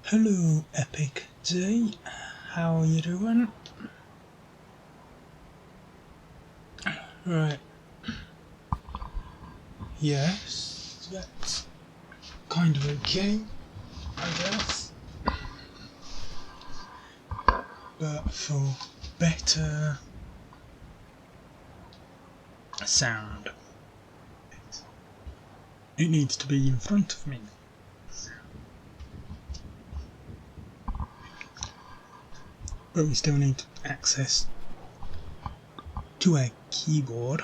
Hello, Epic Day. How are you doing? Right. Yes, that's kind of okay, I guess. But for better sound, it needs to be in front of me. But we still need access to a keyboard.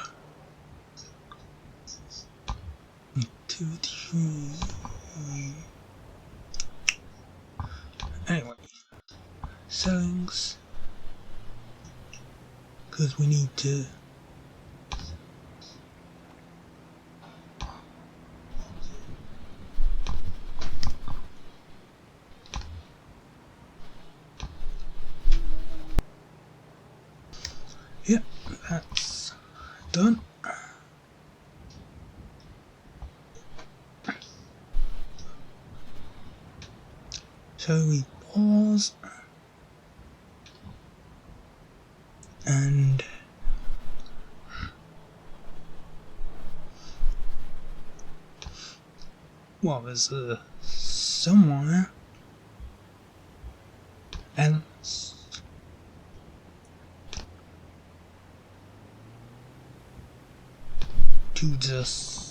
Anyway, settings, because we need to yep, that's done. So we pause and well, there's somewhere else to just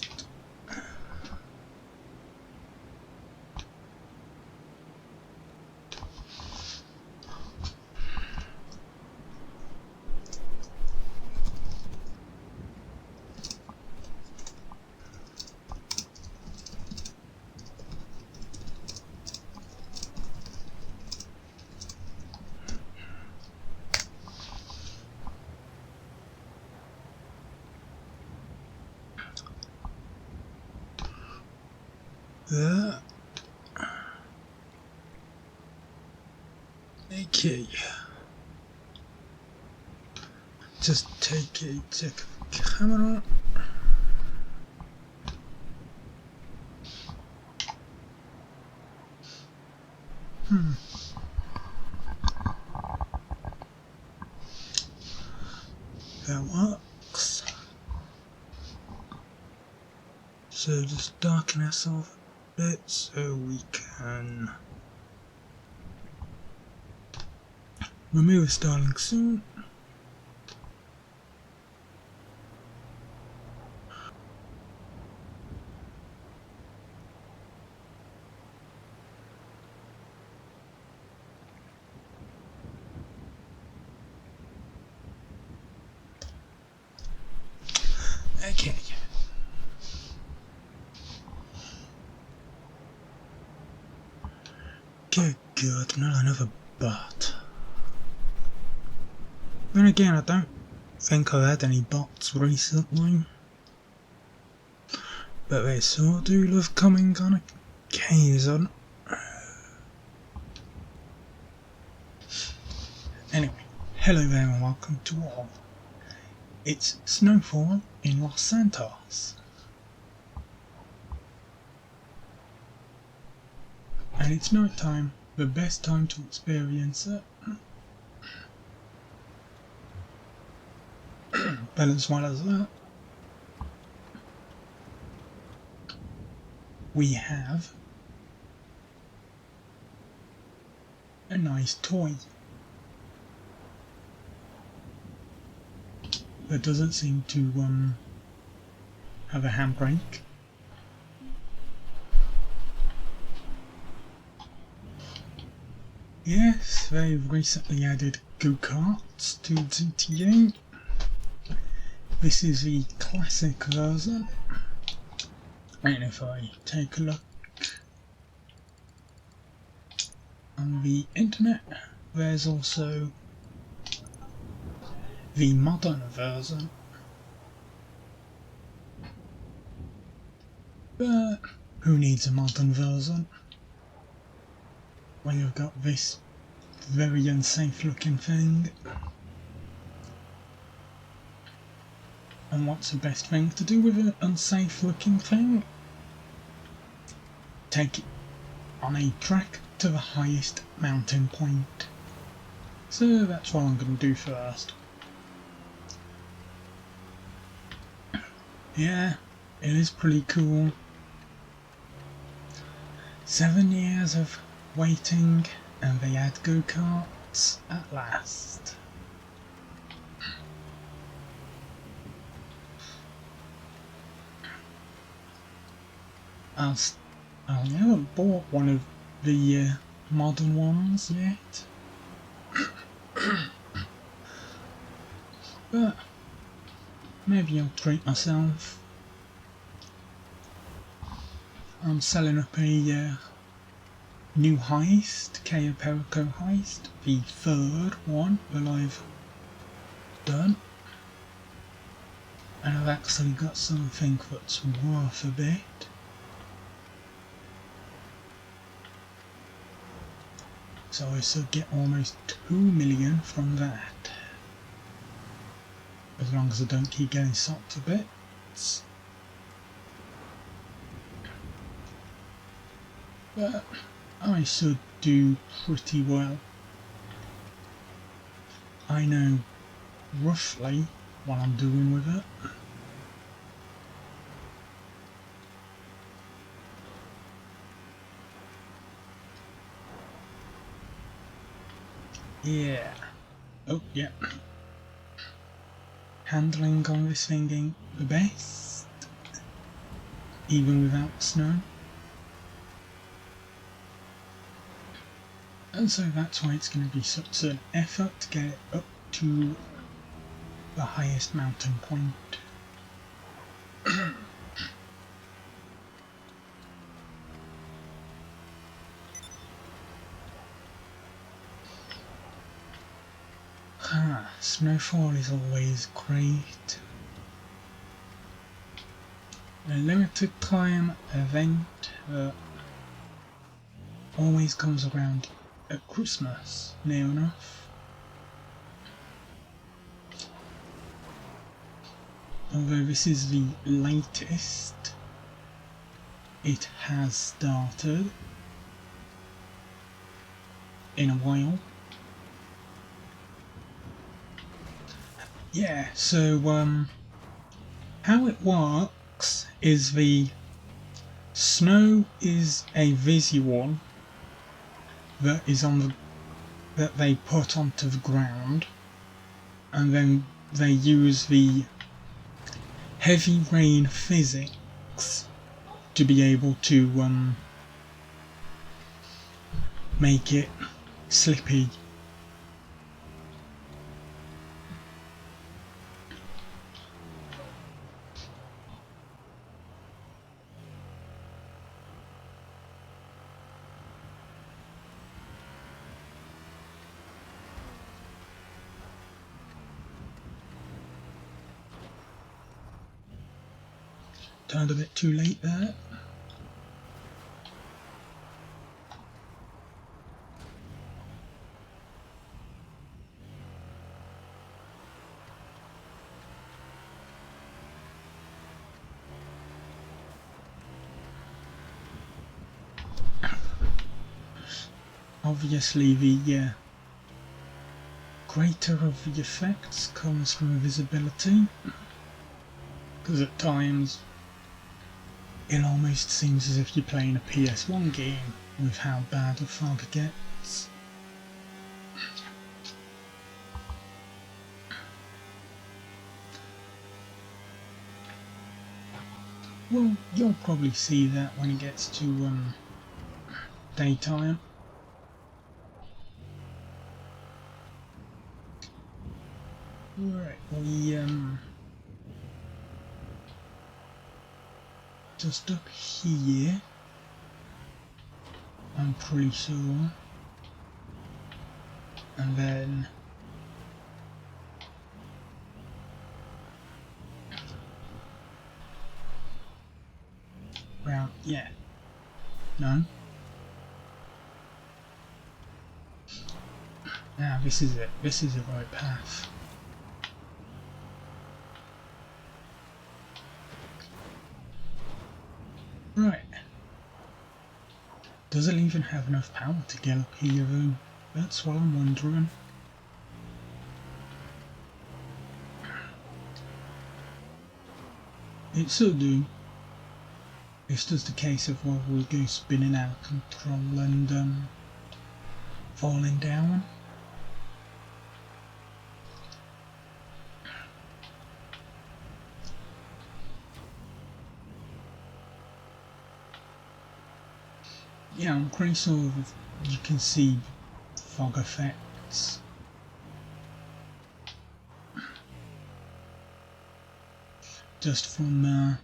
okay. Just take a check of the camera. That works. So just darken ourselves a bit so we can remove styling soon. Okay. Good God, not another bot. Then again, I don't think I've had any bots recently. But they sure do love coming on occasion. Anyway, hello there and welcome to all. It's Snowfall in Los Santos. And it's night time, the best time to experience it. But as well as that, we have a nice toy that doesn't seem to have a handbrake. Yes, they've recently added go-karts to GTA. This is the classic version, and if I take a look on the internet, there's also the modern version. But who needs a modern version when you've got this very unsafe looking thing? And what's the best thing to do with an unsafe looking thing? Take it on a track to the highest mountain point. So that's what I'm going to do first. Yeah, it is pretty cool. 7 years of waiting and they add go-karts at last. I haven't bought one of the modern ones yet, but maybe I'll treat myself. I'm selling up a new heist, Cayo Perico heist, the third one that I've done, and I've actually got something that's worth a bit. So I should get almost 2 million from that, as long as I don't keep getting socked a bit. But I should do pretty well. I know roughly what I'm doing with it. Yeah. Oh, yeah. Handling on this thing ain't the best, even without snow. And so that's why it's going to be such an effort to get it up to the highest mountain point. Snowfall is always great. A limited time event that always comes around at Christmas, near enough. Although this is the latest it has started in a while. Yeah, so how it works is the snow is a visual that is that they put onto the ground, and then they use the heavy rain physics to be able to make it slippy. Turned a bit too late there. Obviously the greater of the effects comes from visibility, because at times it almost seems as if you're playing a PS1 game with how bad the fog gets. Well, you'll probably see that when it gets to daytime. Right, we just up here, I'm pretty sure, and then well, yeah, no. Now this is it. This is the right path. Right. Does it even have enough power to get up here though? That's what I'm wondering. It should do. It's just a case of whether we go spinning out of control and falling down. Yeah, I'm pretty sure you can see fog effects. Just from there.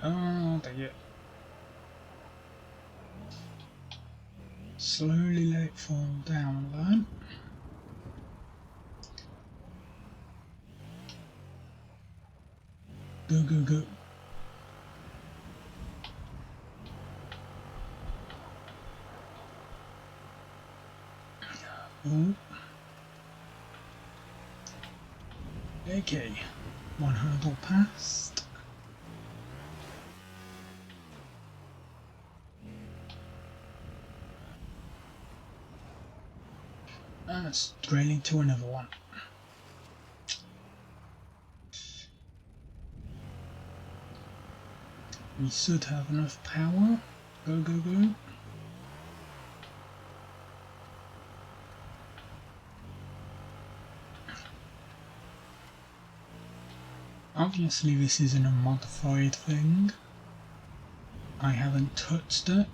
Oh dear. Slowly let it fall down then. Go, go, go. Oh. Okay. One hurdle passed. And straight into another one. We should have enough power. Go, go, go. Obviously this isn't a modified thing. I haven't touched it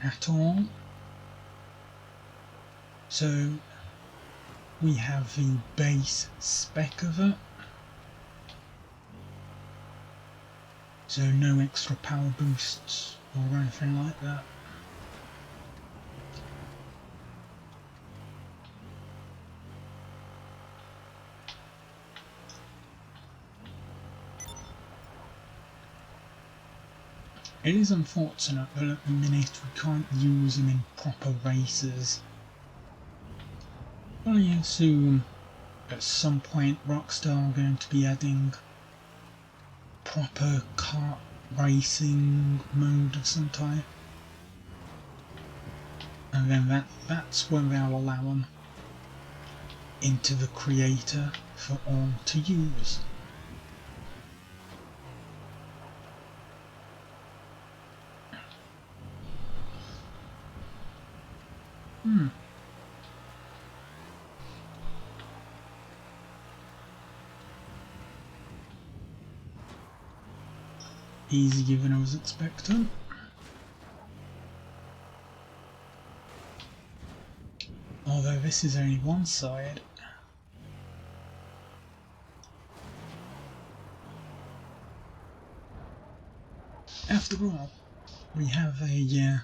at all. So we have the base spec of it. So no extra power boosts or anything like that. It is unfortunate that at the minute we can't use them in proper races. But I assume at some point Rockstar are going to be adding proper kart racing mode of some type. And then that's when they'll allow them into the creator for all to use. Easier than I was expecting. Although this is only one side. After all, we have a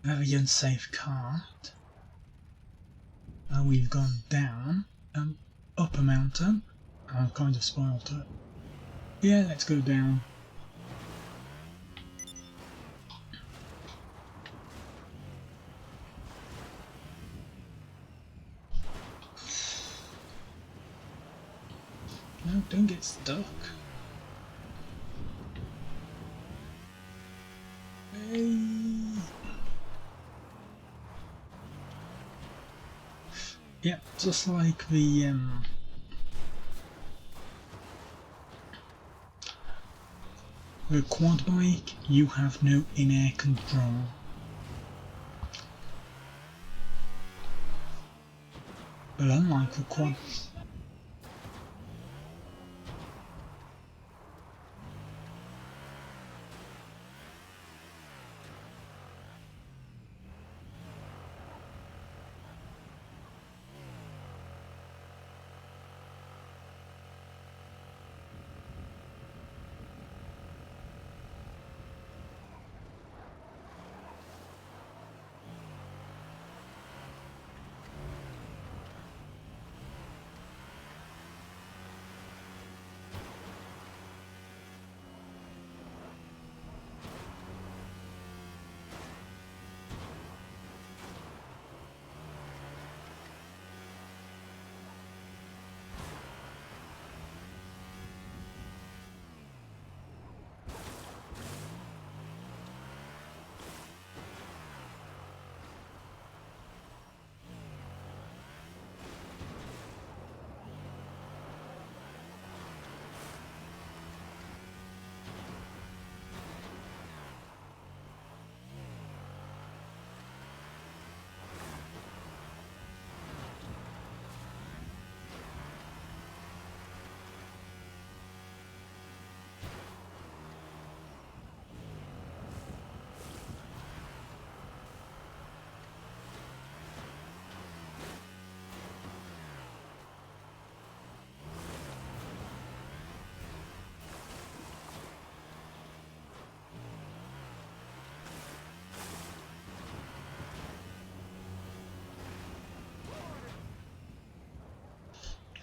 very unsafe cart. We've gone down, up a mountain. I've kind of spoiled it. Yeah, let's go down. No, don't get stuck. Hey. Yeah, just like the quad bike, you have no in-air control. But unlike the quad,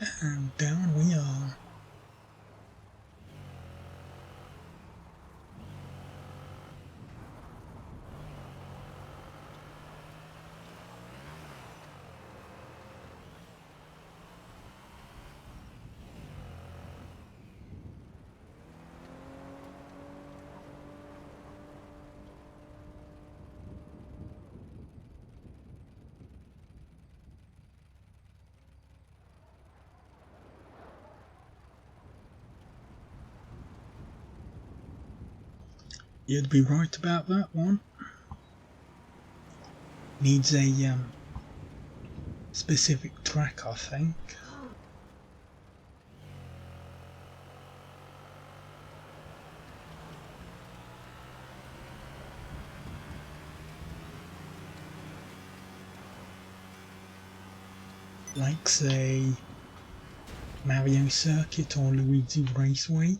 And down we are. You'd be right about that one. Needs a specific track, I think. Like, say, Mario Circuit or Luigi Raceway.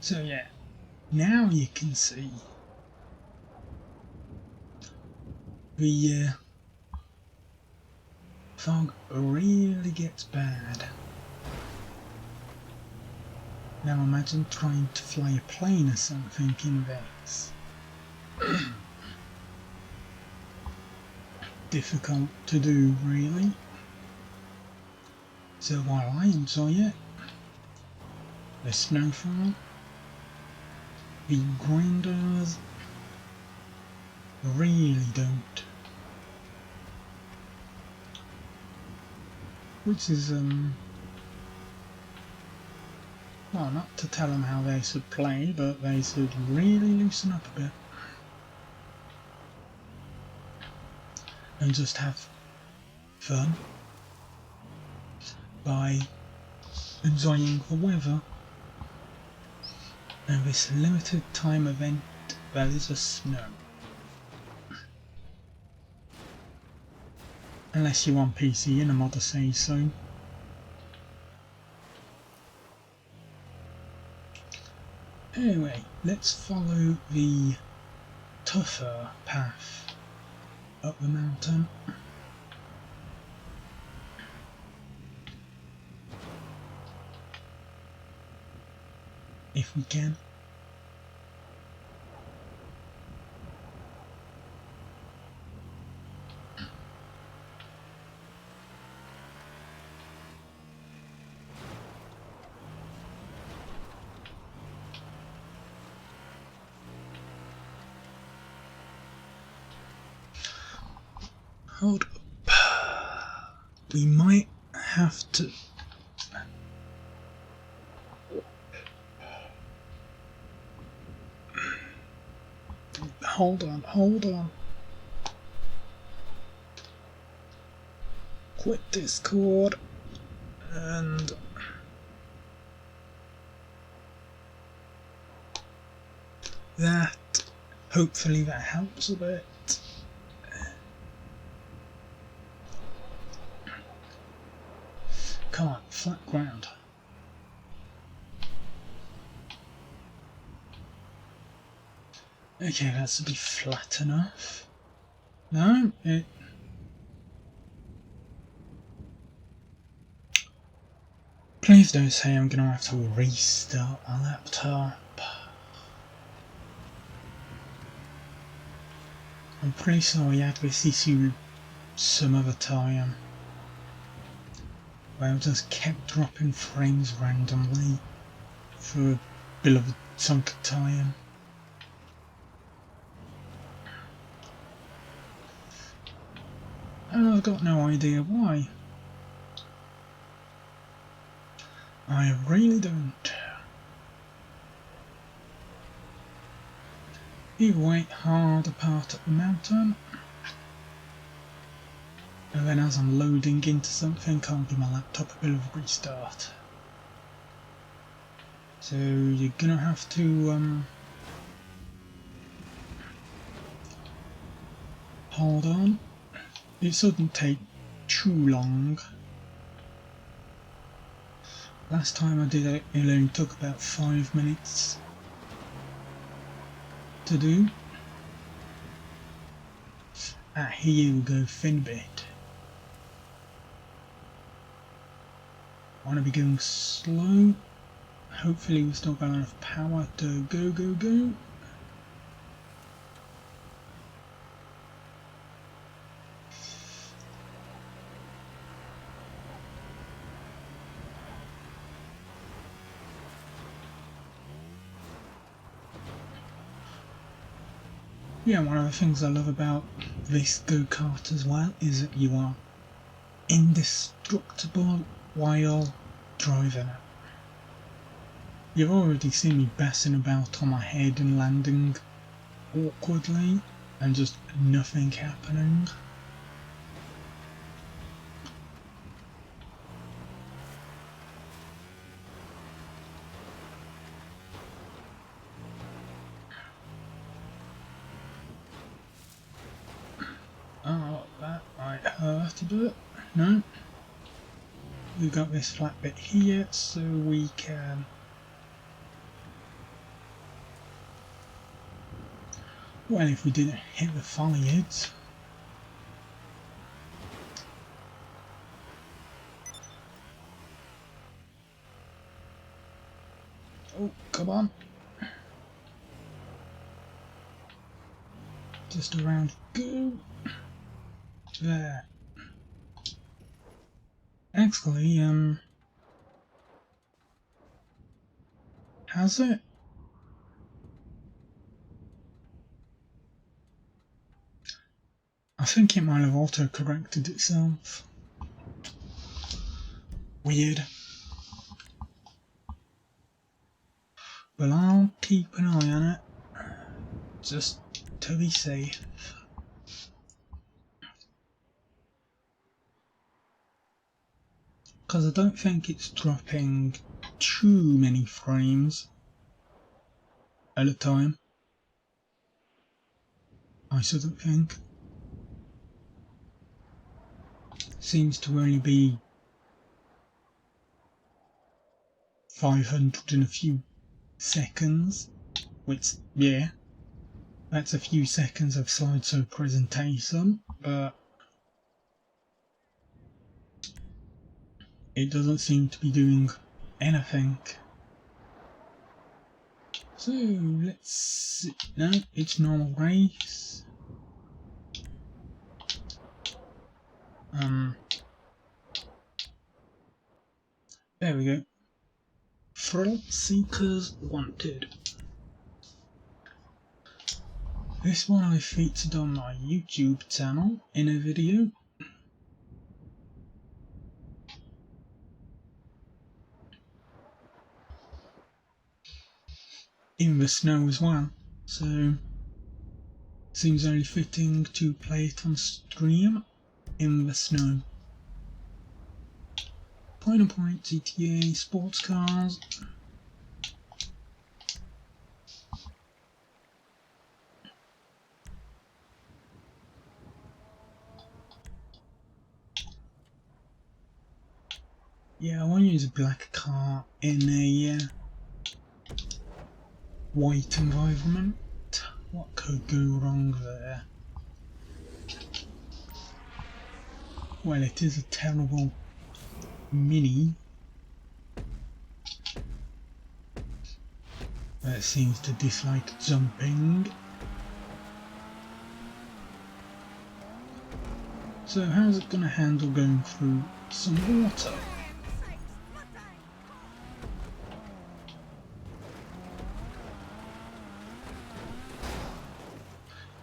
So yeah, now you can see the fog really gets bad. Now imagine trying to fly a plane or something in this. Difficult to do, really. So while I enjoy it, the Snowfall, the grinders really don't. Which is, well, not to tell them how they should play, but they should really loosen up a bit. And just have fun by enjoying the weather and this limited time event that is a snow. Unless you're on PC and a modder says so. Anyway, let's follow the tougher path up the mountain. If we can. Hold up. We might have to... Hold on, hold on. Quit Discord. And... that... hopefully that helps a bit. Come on, flat ground. Okay, that should be flat enough. No, it... Please don't say I'm gonna have to restart my laptop. I'm pretty sure we had this issue some other time, where it just kept dropping frames randomly for a bit of a chunk of time. And I've got no idea why. I really don't. Either way, harder part up the mountain. And then as I'm loading into something, I'll give my laptop a bit of a restart. So you're gonna have to hold on. It shouldn't take too long. Last time I did it, it only took about 5 minutes to do. Ah, here we go, Finbit. I want to be going slow. Hopefully we've still got enough power to go. Yeah, one of the things I love about this go-kart as well is that you are indestructible while driving it. You've already seen me bassing about on my head and landing awkwardly and just nothing happening. Oh, that might hurt a bit. No. We've got this flat bit here so we can... well, if we didn't hit the foliage. Oh, come on. Just around, go. There. Actually, has it? I think it might have auto-corrected itself. Weird. Well, I'll keep an eye on it, just to be safe. Because I don't think it's dropping too many frames at a time. I shouldn't think. Seems to only be 500 and a few seconds, which, yeah, that's a few seconds of slideshow presentation, but it doesn't seem to be doing anything. So let's see. No, it's normal race. There we go. Thrill seekers wanted. This one I featured on my YouTube channel in a video. In the snow as well, so seems only fitting to play it on stream in the snow. Point GTA sports cars. Yeah, I want to use a black car in a white environment. What could go wrong there? Well, it is a terrible Mini that seems to dislike jumping. So how's it going to handle going through some water?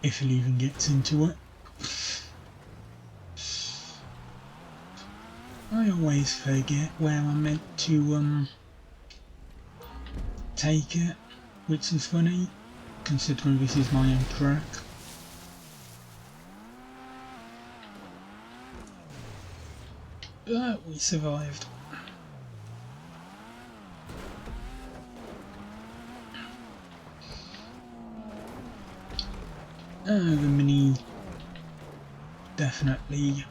If it even gets into it. I always forget where I'm meant to take it, which is funny, considering this is my own track. But we survived. The Mini definitely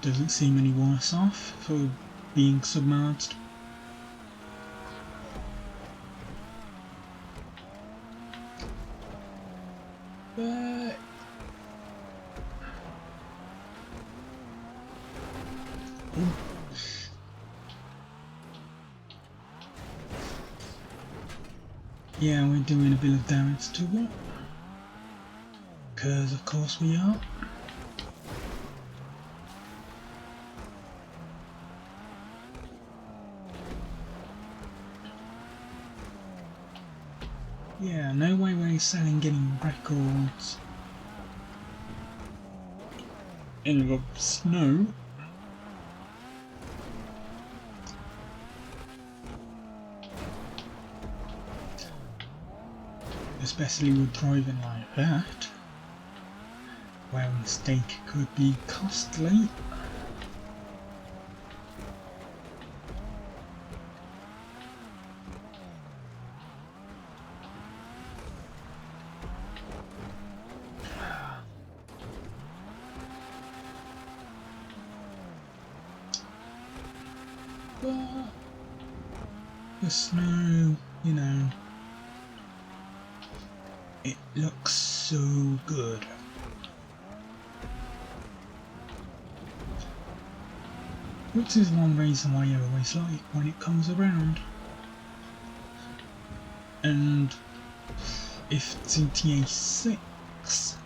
doesn't seem any worse off for being submerged. But yeah, we're doing a bit of damage to it, because of course we are. Yeah, no way we're selling any records in the snow. Especially with driving like that, where a mistake could be costly. But the snow, you know, it looks so good. Which is one reason why I always like when it comes around. And if GTA 6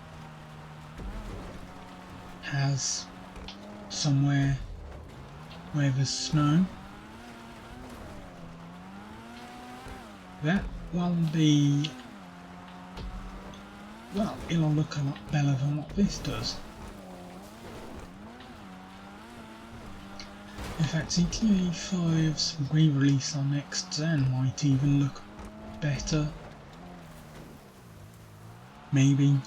has somewhere where there's snow, that will be, well, it'll look a lot better than what this does. In fact, GTA 5's re-release on next gen might even look better. Maybe.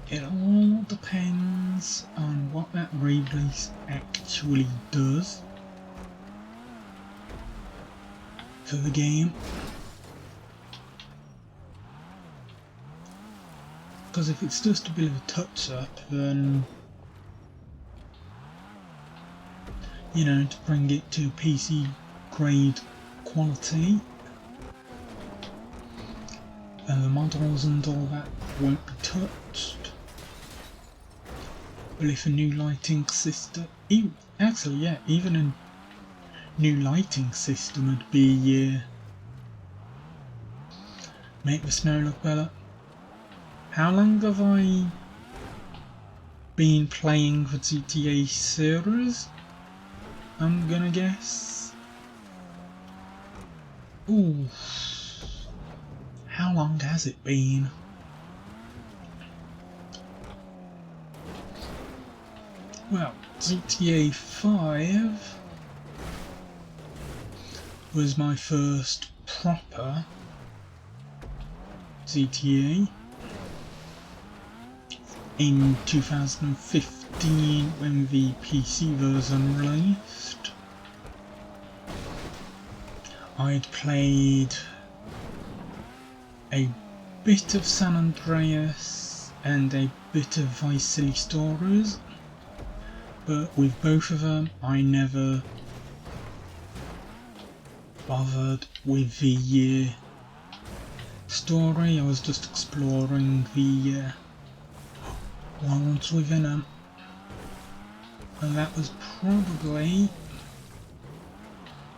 It all depends on what that re-release actually does for the game. Because if it's just a bit of a touch-up, then, you know, to bring it to PC grade quality, and the models and all that won't be touched. But if a new lighting system, actually yeah, even a new lighting system would be make the snow look better. How long have I been playing the GTA series, I'm gonna guess. Ooh, how long has it been? Well, GTA 5 was my first proper GTA in 2015 when the PC version released. I'd played a bit of San Andreas and a bit of Vice City Stories, but with both of them I never bothered with the story. I was just exploring the worlds within them, and that was probably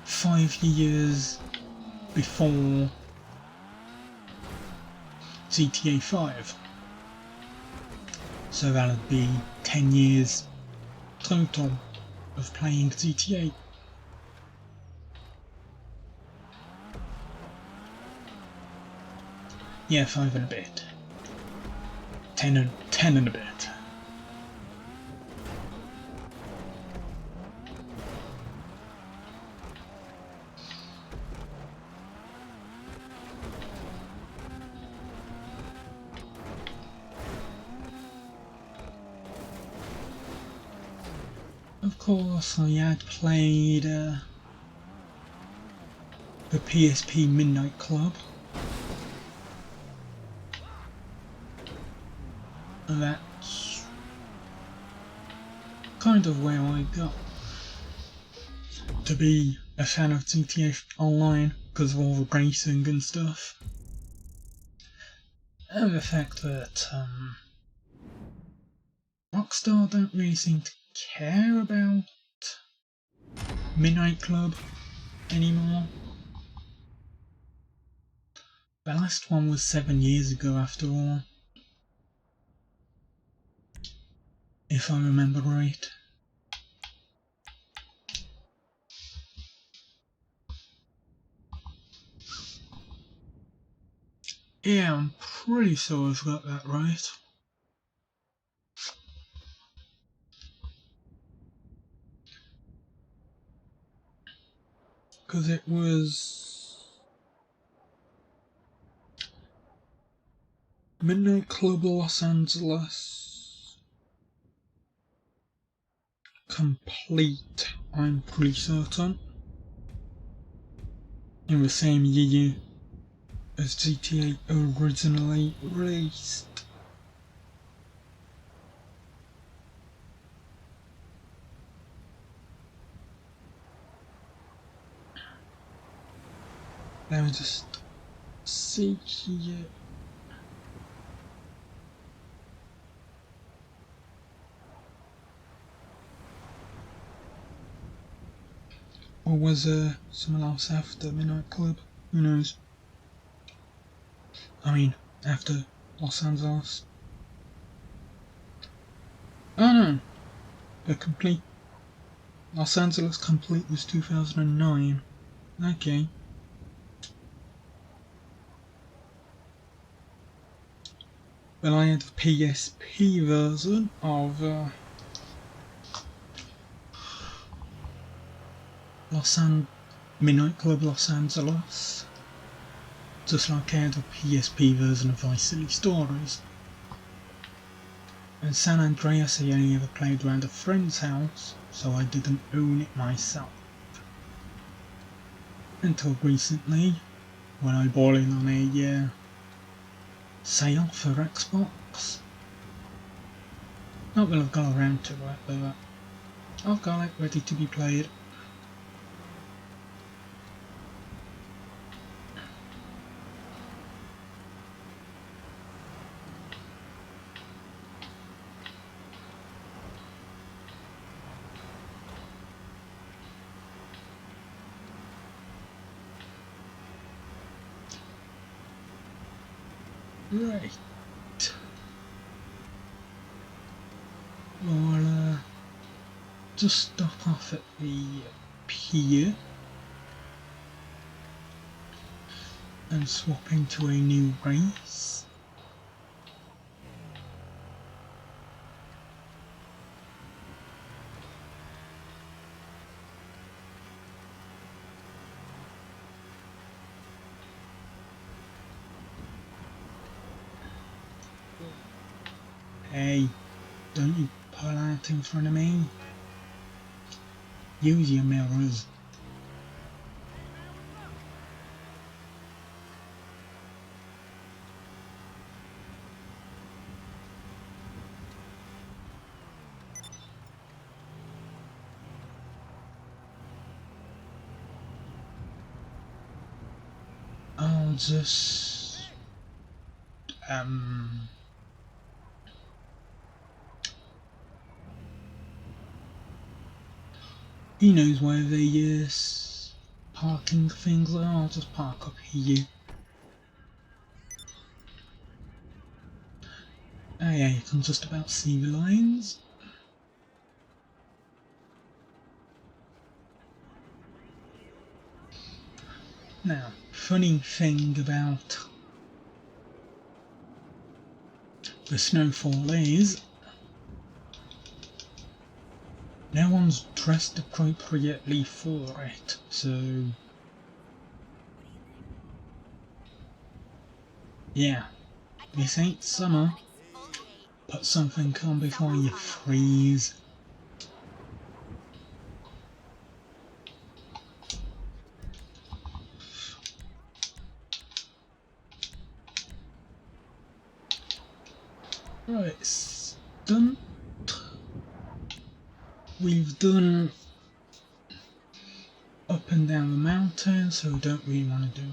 5 years before GTA 5. So that'd be 10 years total of playing GTA. Yeah, 5 and a bit. 10 and a bit. Of course, I had played the PSP Midnight Club. And that's kind of where I got to be a fan of GTA Online, because of all the racing and stuff. And the fact that Rockstar don't really seem to care about Midnight Club anymore. The last one was 7 years ago after all, if I remember right. Yeah, I'm pretty sure I've got that right. Because it was Midnight Club Los Angeles Complete, I'm pretty certain, in the same year as GTA originally released. Let me just see here. Or was someone else after Midnight Club? Who knows? I mean, after Los Angeles. Oh no! The complete Los Angeles Complete was 2009. Okay. Well, I had the PSP version of Midnight Club Los Angeles, just like I had a PSP version of Vice City Stories. And San Andreas I only ever played around a friend's house, so I didn't own it myself. Until recently, when I bought it on a sale for Xbox. Not that I've got around to it, but I've got it ready to be played. Right. just stop off at the pier and swap into a new race. Hey, don't you pull out in front of me. Use your mirrors. I'll just he knows where the parking things are. I'll just park up here. Oh yeah, you can just about see the lines. Now, funny thing about the Snowfall is no one's dressed appropriately for it, so yeah, this ain't summer. Put something on before you freeze. Right, stunt. We've done up and down the mountain, so we don't really want to do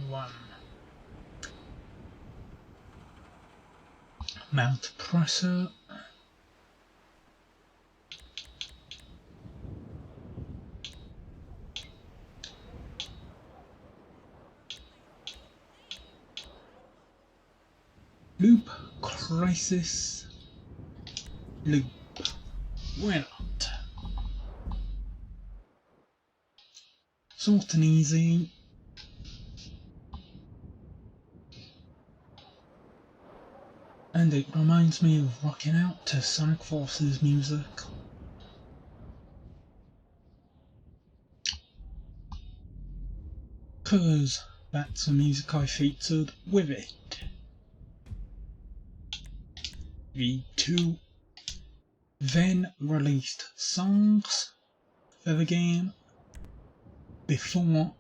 mount presser. Loop crisis. Loop. Why not? Short and easy. And it reminds me of rocking out to Sonic Forces music. Cause that's the music I featured with it. The two then released songs for the game before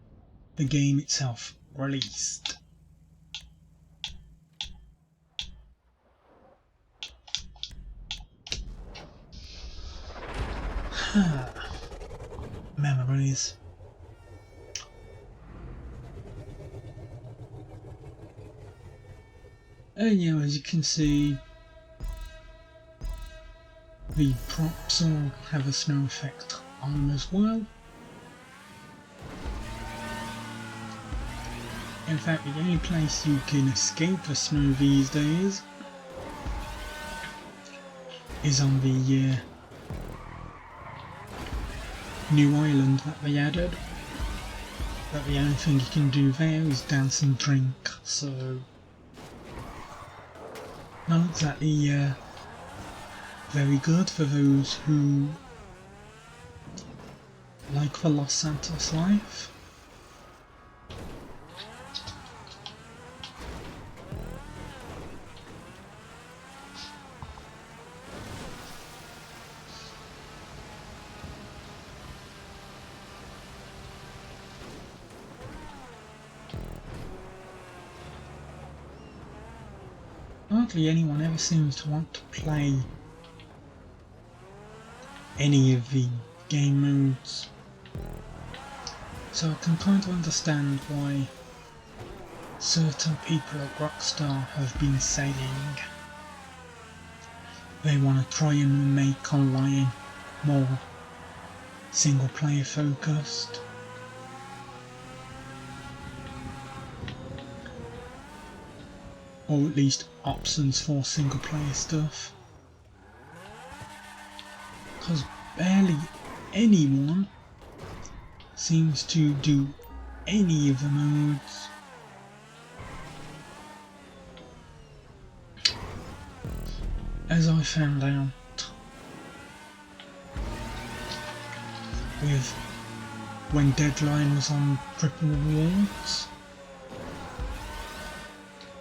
the game itself released. Memories. And yeah, as you can see, the props all have a snow effect on them as well. In fact, the only place you can escape the snow these days is on the new island that they added. But the only thing you can do there is dance and drink, so not exactly very good for those who like the Los Santos life. Hardly anyone ever seems to want to play any of the game modes, so I can kind of understand why certain people at Rockstar have been saying they want to try and make online more single player focused. Or at least options for single player stuff. Because barely anyone seems to do any of the modes. As I found out with when Deadline was on triple rewards,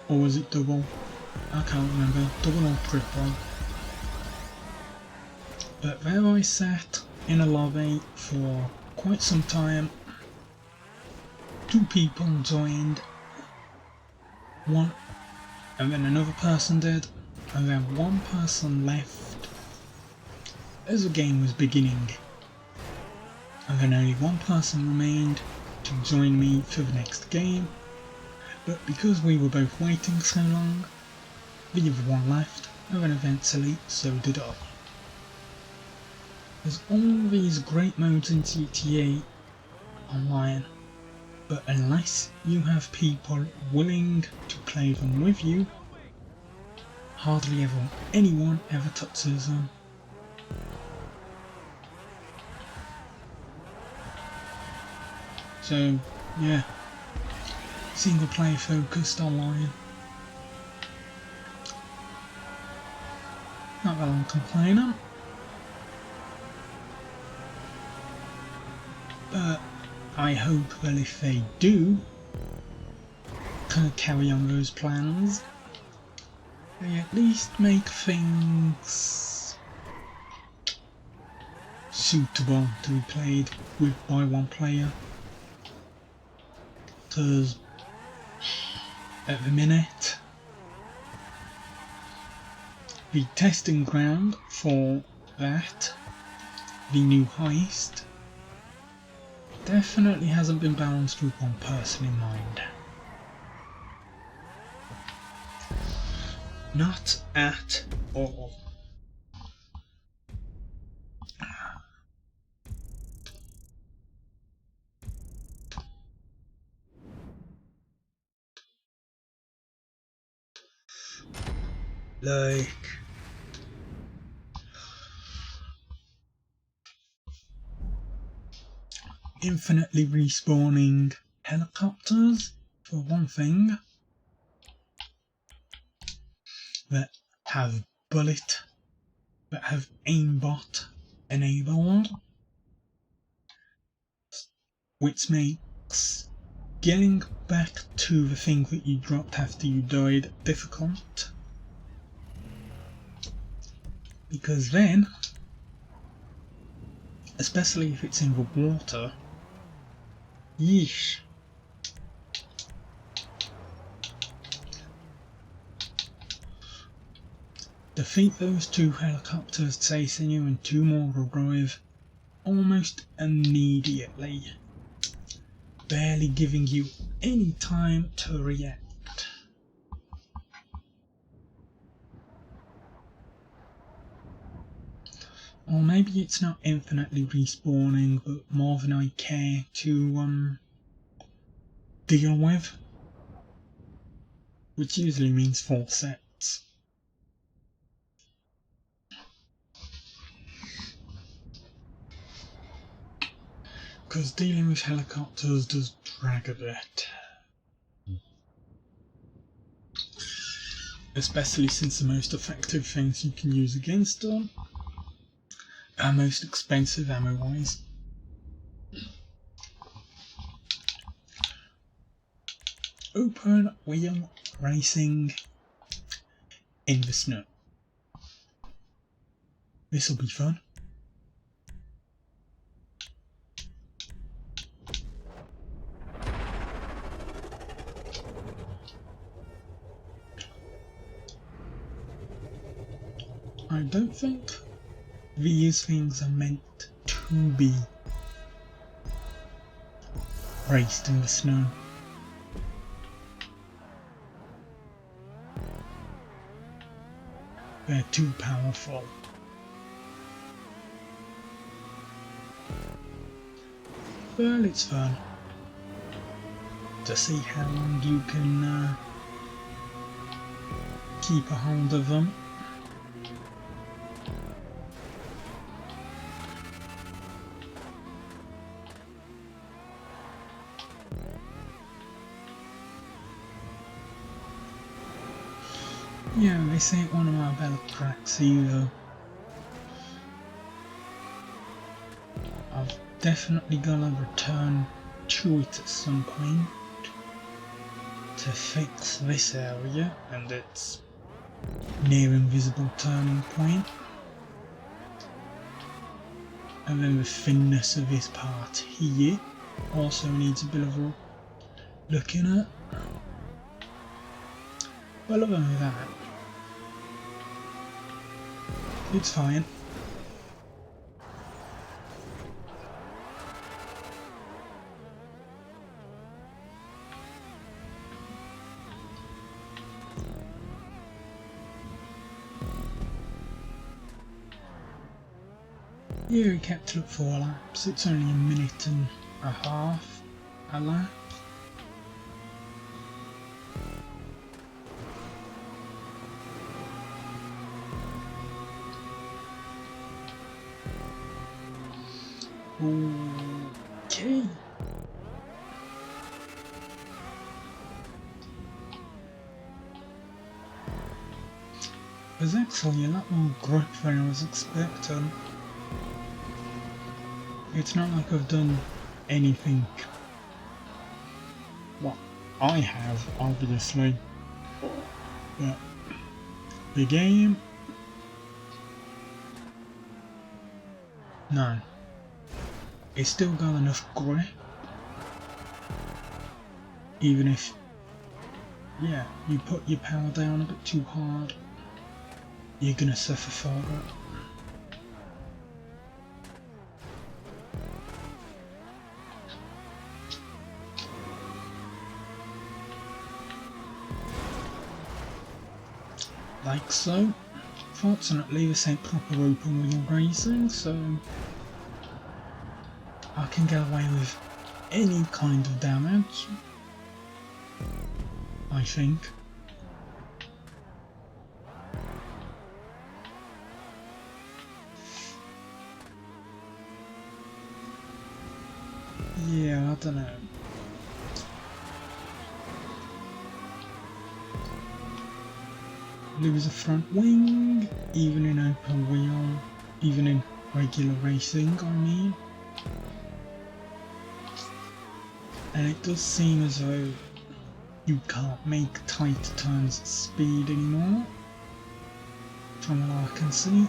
or was it double? I can't remember, double or triple. But there I sat in a lobby for quite some time. 2 people joined, one, and then another person did, and then 1 person left as the game was beginning, and then only 1 person remained to join me for the next game. But because we were both waiting so long, the other one left, and then eventually so did I. There's all these great modes in GTA Online, but unless you have people willing to play them with you, hardly ever anyone ever touches them. So yeah, single player focused online. Not that I'm complaining, but I hope that if they do carry on those plans, they at least make things suitable to be played with by 1 player. Because at the minute, the testing ground for that, the new heist, definitely hasn't been balanced with 1 person in mind. Not at all. Like, infinitely respawning helicopters, for one thing, that have aimbot enabled, which makes getting back to the thing that you dropped after you died difficult. Because then, especially if it's in the water, yeesh. Defeat those 2 helicopters chasing you and 2 more arrive almost immediately, barely giving you any time to react. Or maybe it's not infinitely respawning, but more than I care to deal with, which usually means 4 sets. Because dealing with helicopters does drag a bit. Especially since the most effective things you can use against them are most expensive ammo-wise. Open wheel racing in the snow. This'll be fun. I don't think these things are meant to be raced in the snow. They're too powerful. Well, it's fun to see how long you can keep a hold of them. Yeah, this ain't one of my better tracks either. I've definitely gotta return to it at some point to fix this area and its near invisible turning point. And then the thinness of this part here also needs a bit of a looking at. But other than that, it's fine. Yeah, we kept it up 4 laps. It's only a minute and a half a lap. Okay. There's actually a lot more grip than I was expecting. It's not like I've done anything. Well, I have, obviously. But the game? No. It's still got enough grip. Even if, yeah, you put your power down a bit too hard, you're gonna suffer for it. Like so. Fortunately this ain't proper open wheel racing, so I can get away with any kind of damage, I think. Yeah, I don't know. Lose a front wing, even in open wheel, even in regular racing, I mean. And it does seem as though you can't make tight turns at speed anymore, from what I can see.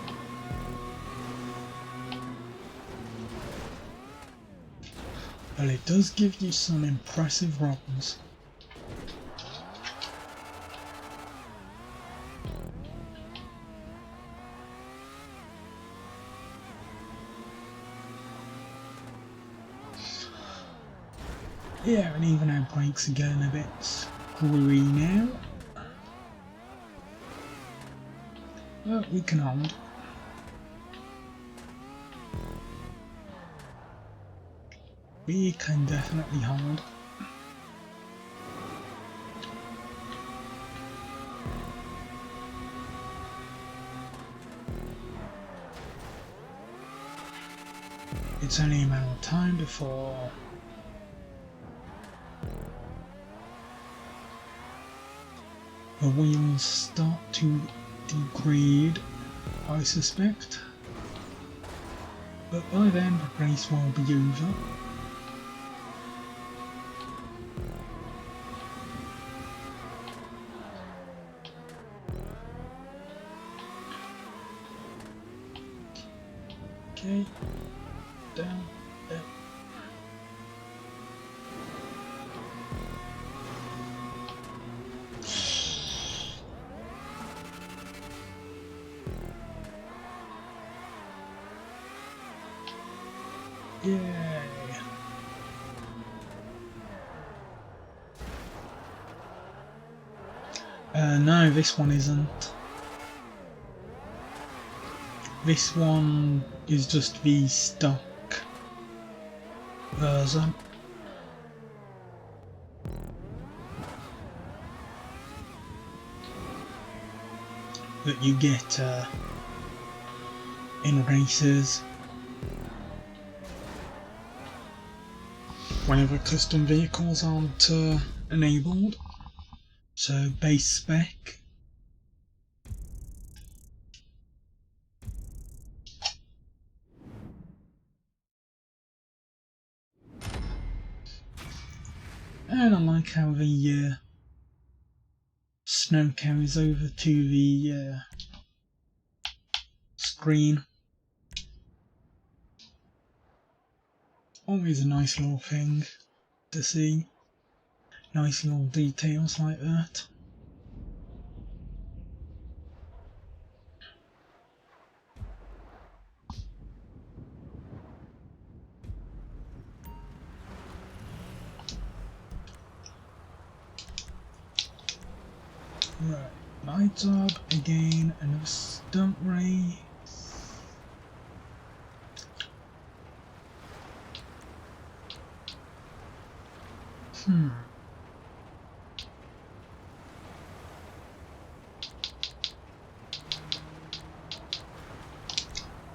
But it does give you some impressive runs. Yeah, and even our brakes are getting a bit screwy now. But we can hold. We can definitely hold. It's only a matter of time before the wheels start to degrade, I suspect. But by then the race will be over. Okay, down, down. Yay! No, this one isn't. This one is just the stock version. That you get in races whenever custom vehicles aren't enabled. So base spec And I like how the snow carries over to the screen. Always a nice little thing to see. Nice little details like that. Right, lights up again, another stunt ray.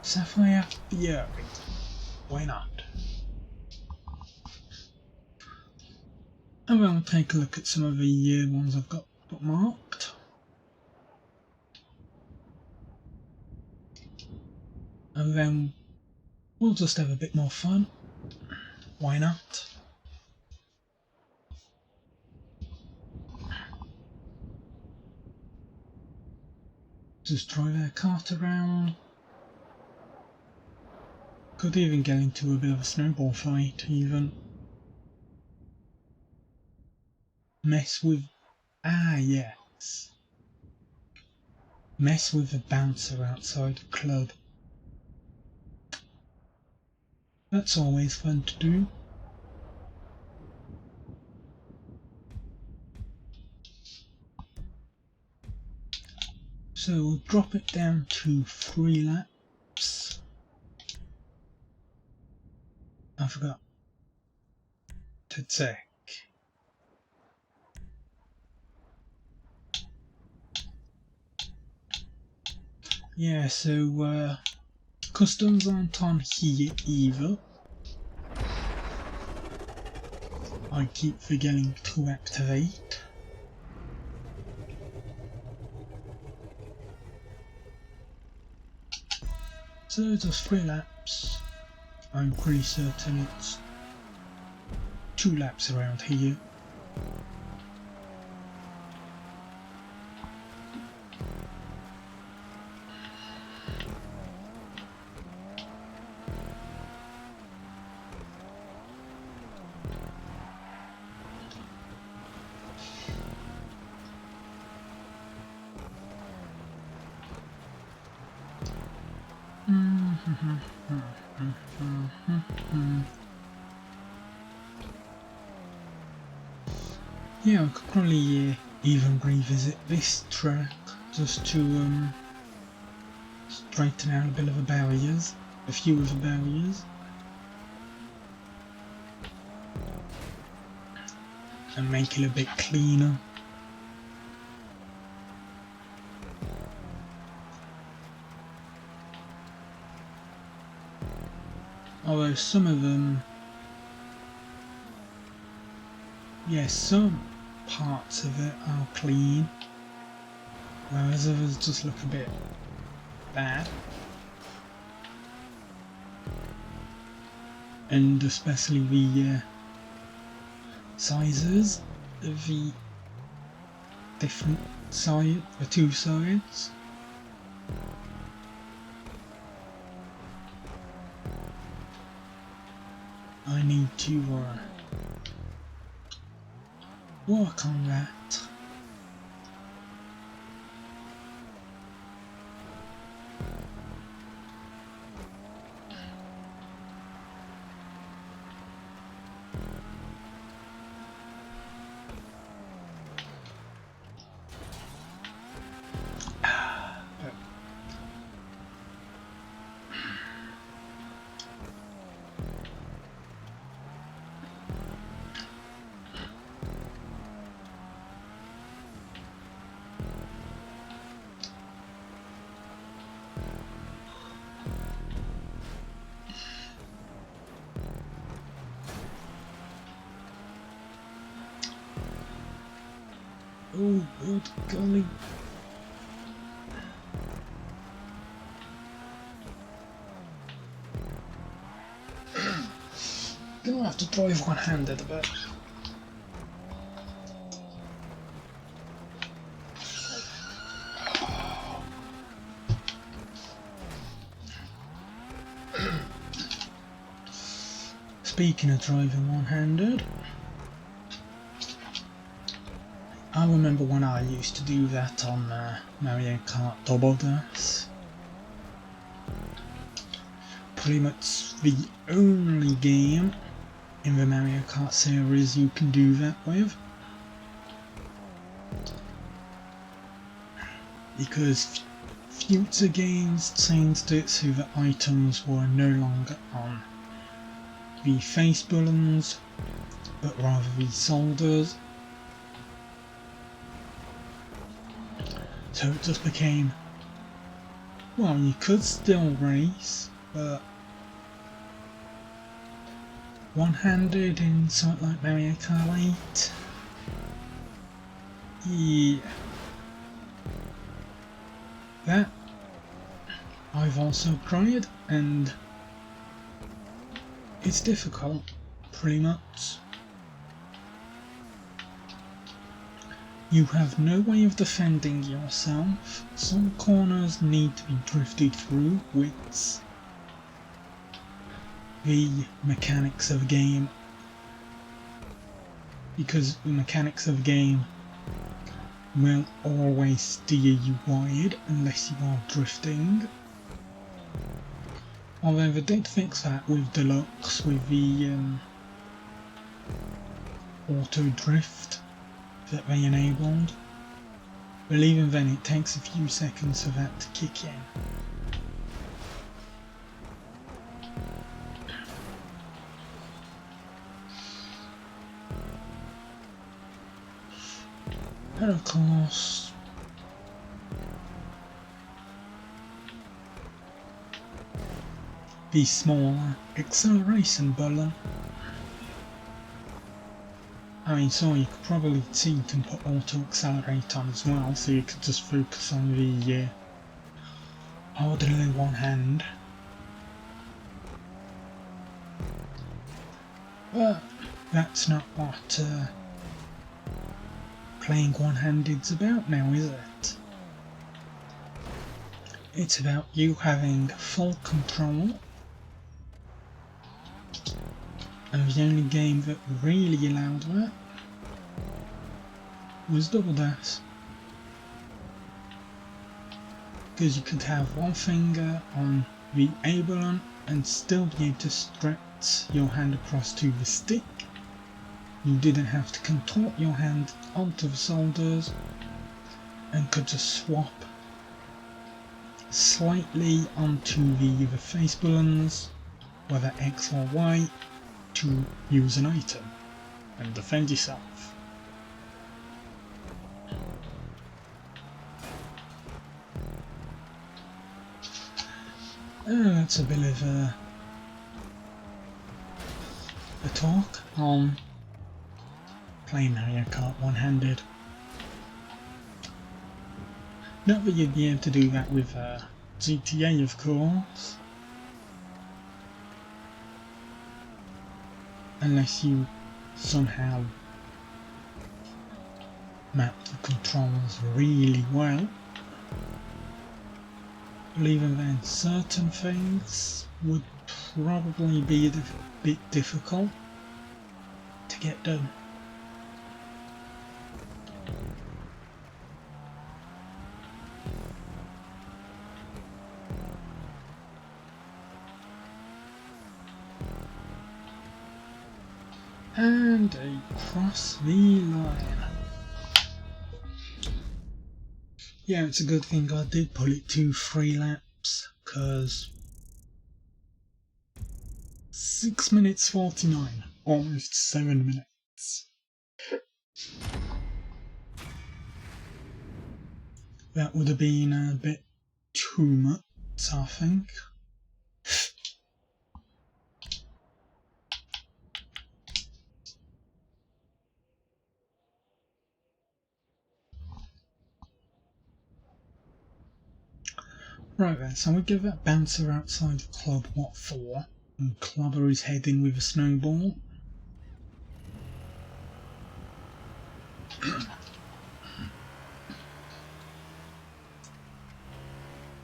Sapphire Fury. Why not? And we'll take a look at some of the ones I've got bookmarked. And then we'll just have a bit more fun. Why not? Just drive our kart around. Could even get into a bit of a snowball fight, even. Mess with... yes. Mess with the bouncer outside the club. That's always fun to do. So we'll drop it down to 3 laps. I forgot to check. Yeah, so customs aren't on here either. I keep forgetting to activate. So just 3 laps. I'm pretty certain it's 2 laps around here. Yeah, I could probably even revisit this track just to straighten out a bit of the barriers, a few of the barriers, and make it a bit cleaner. Although some of them, yes, some parts of it are clean, whereas others just look a bit bad. And especially the sizes of the different sides, the 2 sides. I need to work on that. Oh, good golly. Gonna have to drive one-handed a bit. Speaking of driving one-handed, I remember when I used to do that on Mario Kart Double Dash. Pretty much the only game in the Mario Kart series you can do that with. Because future games changed it so that items were no longer on the face buttons, but rather the shoulders. So it just became, well, you could still race, but one-handed in something like Mario Kart 8? Yeah. That I've also tried, and it's difficult, pretty much. You have no way of defending yourself. Some corners need to be drifted through, which the mechanics of the game, because the mechanics of the game will always steer you wide unless you are drifting. Although they did fix that with Deluxe, with the auto drift that they enabled. But even then it takes a few seconds for that to kick in. And of course, the smaller acceleration button. I mean, so you could probably cheat and put auto accelerate on as well, so you could just focus on the ordinary one hand. But that's not what playing one-handed's about now, is it? It's about you having full control, and the only game that really allowed that was Double Dash. Because you could have one finger on the A button and still be able to stretch your hand across to the stick. You didn't have to contort your hand onto the shoulders, and could just swap slightly onto the face buttons, whether X or Y, to use an item and defend yourself. That's a bit of a talk on playing Mario Kart one-handed. Not that you'd be able to do that with GTA, of course, unless you somehow map the controls really well. But even then, certain things would probably be a bit difficult to get done. And across the line. Yeah, it's a good thing I did pull it to 3 laps, because 6 minutes 49, almost 7 minutes. That would have been a bit too much, I think. Right then, so we give that bouncer outside the club what for, and Clubber is heading with a snowball.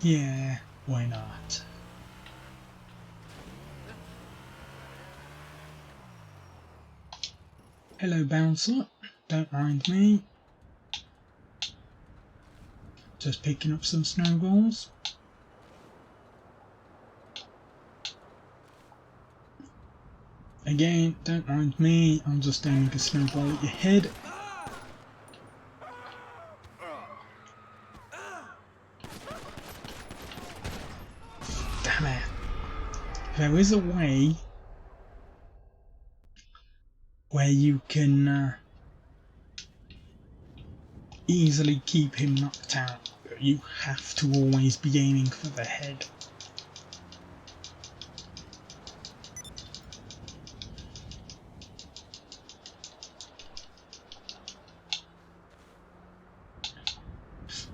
Yeah, why not? Hello, bouncer. Don't mind me. Just picking up some snowballs. Again, don't mind me. I'm just aiming a snowball at your head. Damn it. There is a way where you can easily keep him knocked out, but you have to always be aiming for the head.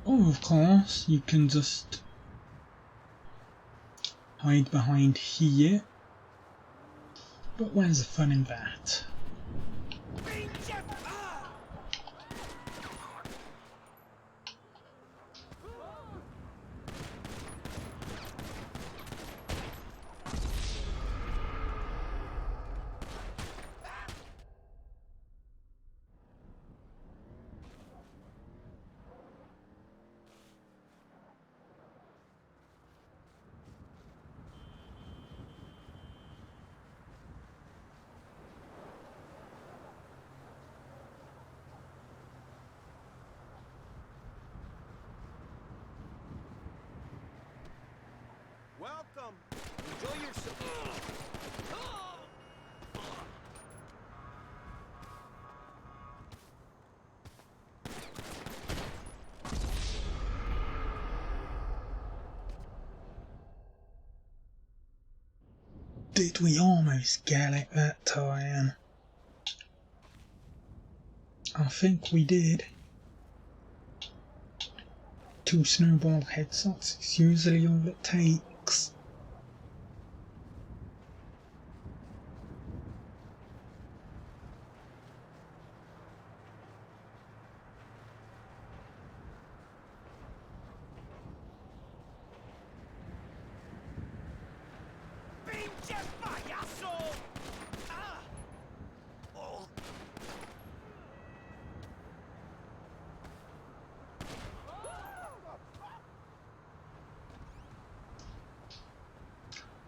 Or of course, you can just hide behind here, but where's the fun in that? Welcome. Enjoy yourself. Did we almost get it that time? I think we did. 2 snowball headshots is usually all it takes.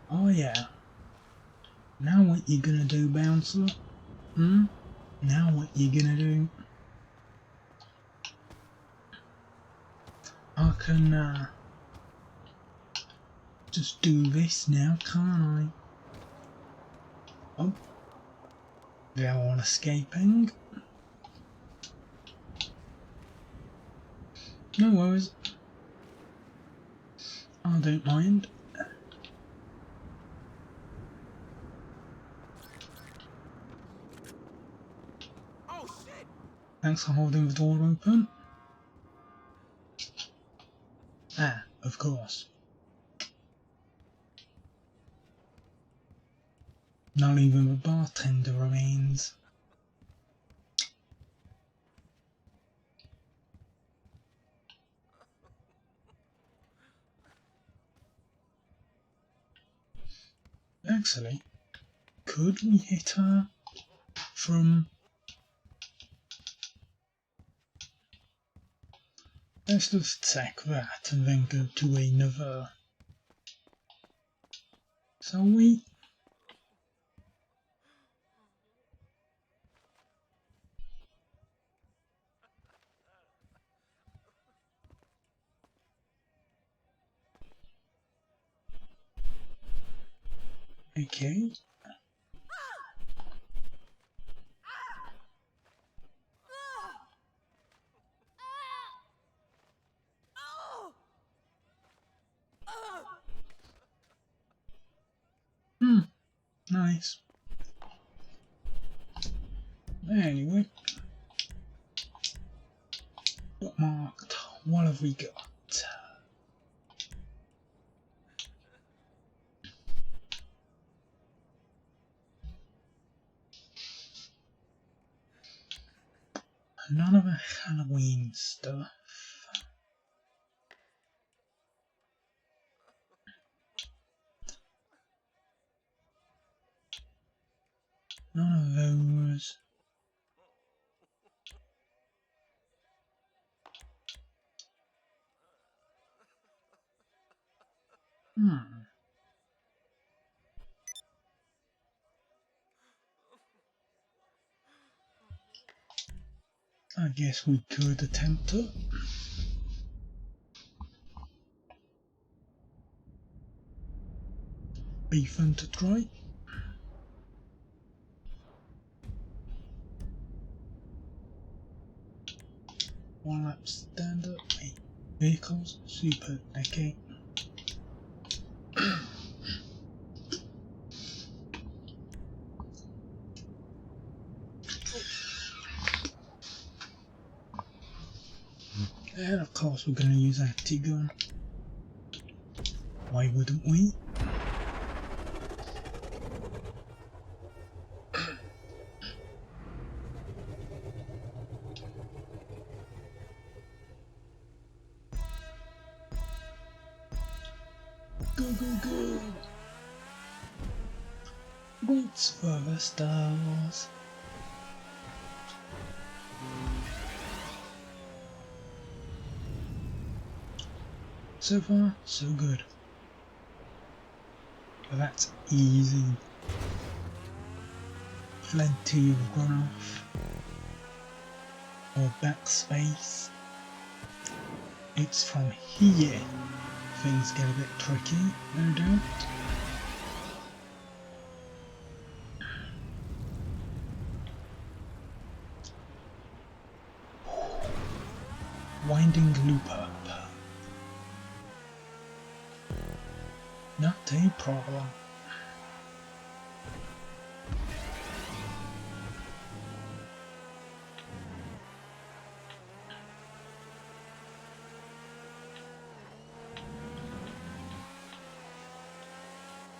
Oh yeah. Now what you gonna do, bouncer? Now what you gonna do? I can just do this now, can't I? Oh, they're all escaping. No worries. I don't mind. Oh shit! Thanks for holding the door open. Ah, of course. Not even the bartender remains. Actually, could we hit her from... Let's just check that and then go to another. Shall we? Okay. Nice. Anyway. Bookmarked. What have we got? None of the Halloween stuff. None of those. I guess we could attempt it. Be fun to try. One lap standard, vehicles, super, okay. And of course we're going to use our T-gun. Why wouldn't we? Go, go, go! Reach for the stars. So far, so good. But that's easy. Plenty of runoff or backspace. It's from here things get a bit tricky, no doubt. Winding loop up. Not a problem.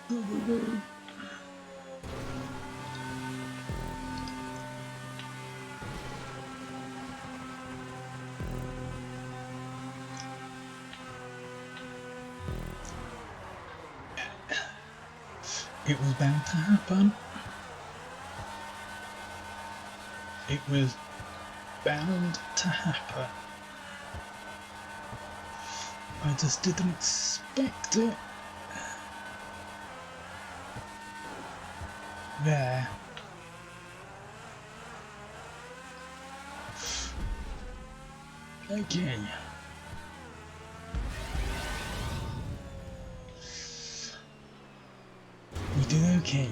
Go, go, go. It was bound to happen. It was bound to happen. I just didn't expect it. There. Okay. We did okay.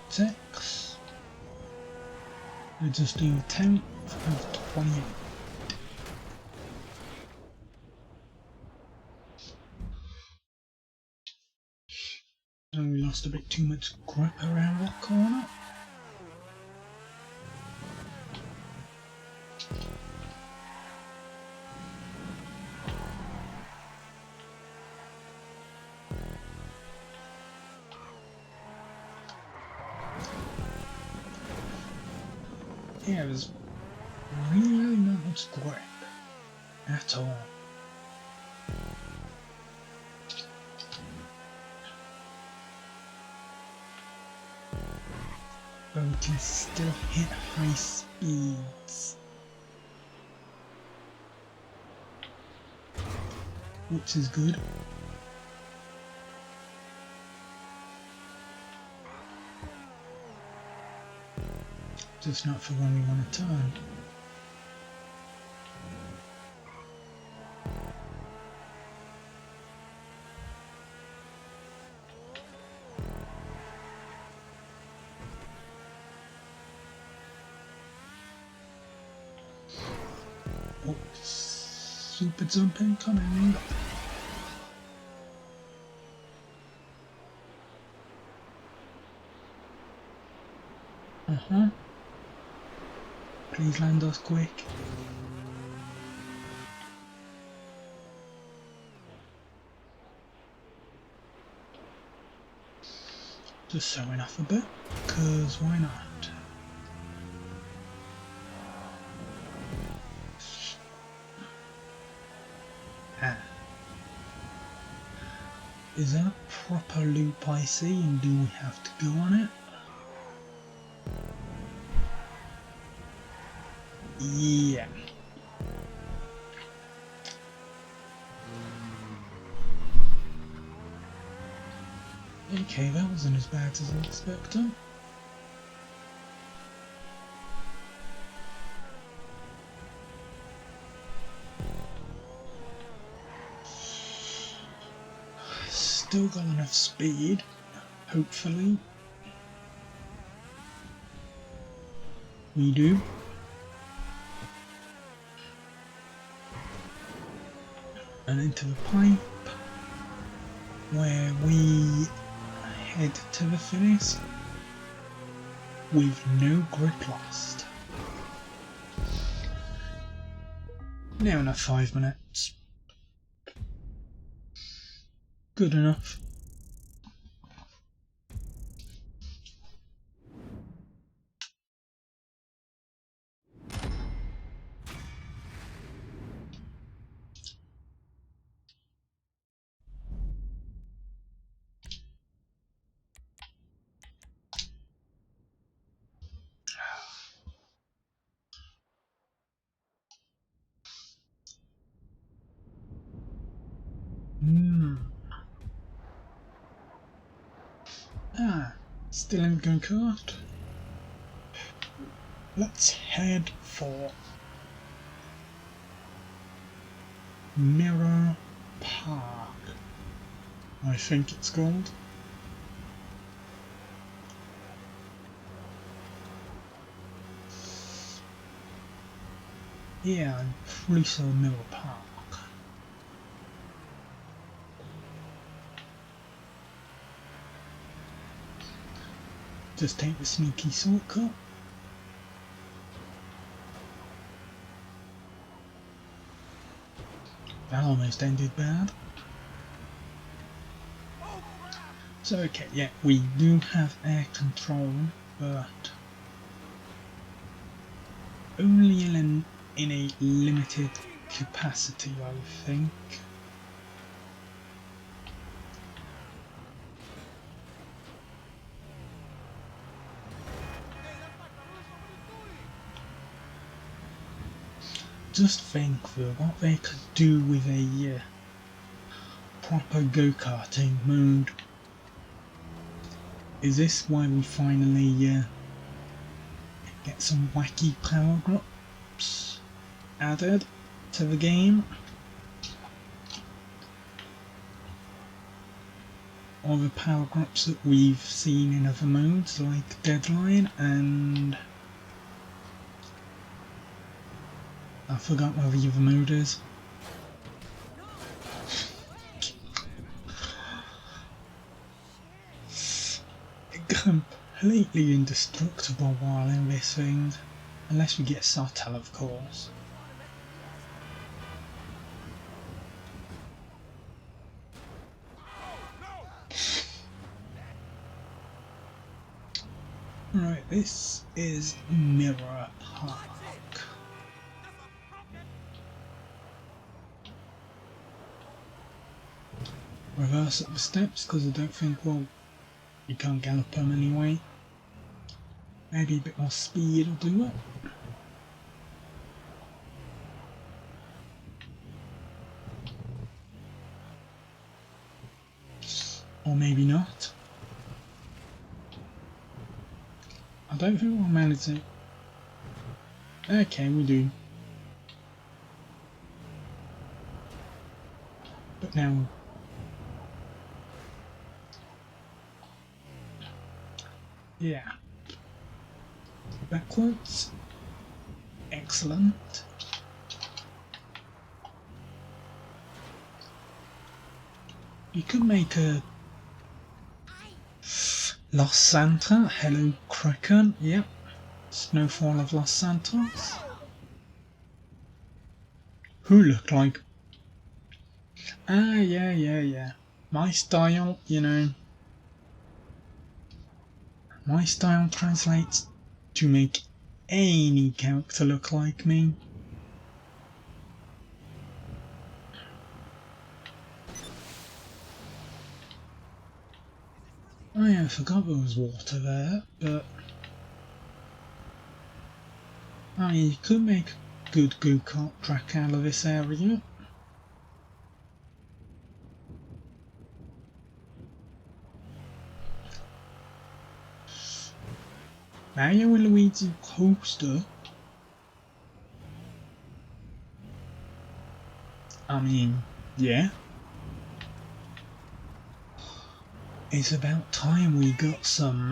Six. We just do 10 of 28. And we lost a bit too much grip around that corner. Yeah, there's really not much grip at all. But we can still hit high speeds, which is good. Just not for when we want to turn. Oh, super jumping coming. Please land us quick. Just showing off a bit, because why not? is that a proper loop I see, and do we have to go on it? Yeah. Okay, that wasn't as bad as I expected. Still got enough speed, hopefully. We do. And into the pipe, where we head to the finish with no grip lost. Now enough 5 minutes. Good enough. Still in the go-kart. Let's head for Mirror Park, I think it's called. Yeah, I'm pretty sure Mirror Park. Just take the sneaky shortcut. That almost ended bad. So okay, yeah, we do have air control, but only in a limited capacity, I think. Just think though, what they could do with a proper go-karting mode. Is this why we finally get some wacky power drops added to the game? Or the power drops that we've seen in other modes like Deadline and I forgot what the other mode is. Completely indestructible while in this thing. Unless we get Sartell, of course. Right, this is Mirror Park. Reverse up the steps because I don't think, well, you can't gallop them anyway. Maybe a bit more speed will do it. Or maybe not. I don't think we'll manage it. Okay, we do. But now... yeah. Backwards. Excellent. You could make a Los Santos. Hello, Kraken. Yep. Snowfall of Los Santos. Who look like? Ah, yeah. My style, you know. My style translates to make any character look like me. Oh yeah, I forgot there was water there, but I mean, you could make a good go-kart track out of this area. Mario and Luigi coaster. I mean, yeah. It's about time we got some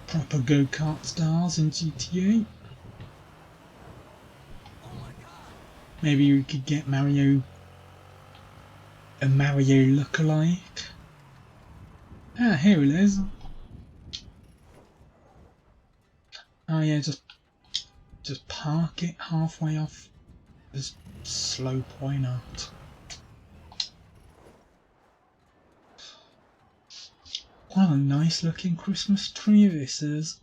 proper go-kart stars in GTA. Maybe we could get Mario, a Mario lookalike. Ah, here it is. Oh yeah, just park it halfway off this slope, why not? What a nice looking Christmas tree this is.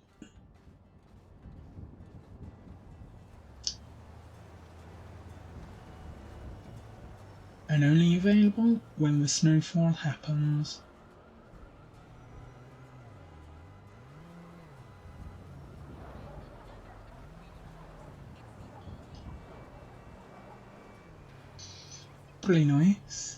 And only available when the snowfall happens. Pretty nice.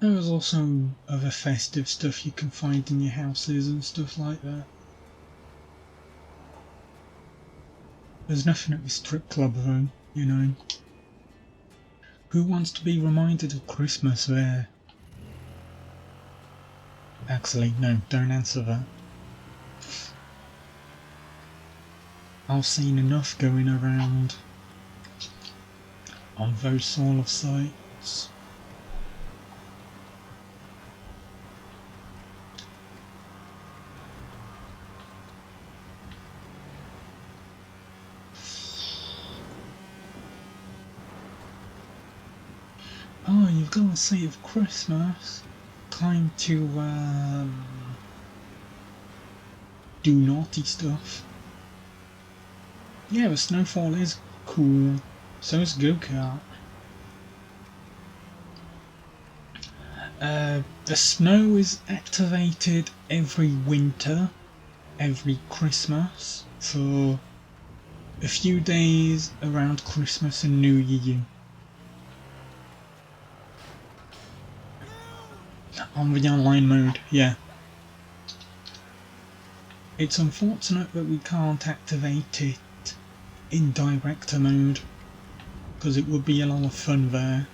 There was also other festive stuff you can find in your houses and stuff like that. There's nothing at the strip club though, you know. Who wants to be reminded of Christmas there? Actually, no, don't answer that. I've seen enough going around on those sort of sites. Oh, you've got to save Christmas. Time to do naughty stuff. Yeah, the snowfall is cool. So is go-kart. The snow is activated every winter, every Christmas, for a few days around Christmas and New Year. On the online mode, yeah. It's unfortunate that we can't activate it in director mode, because it would be a lot of fun there.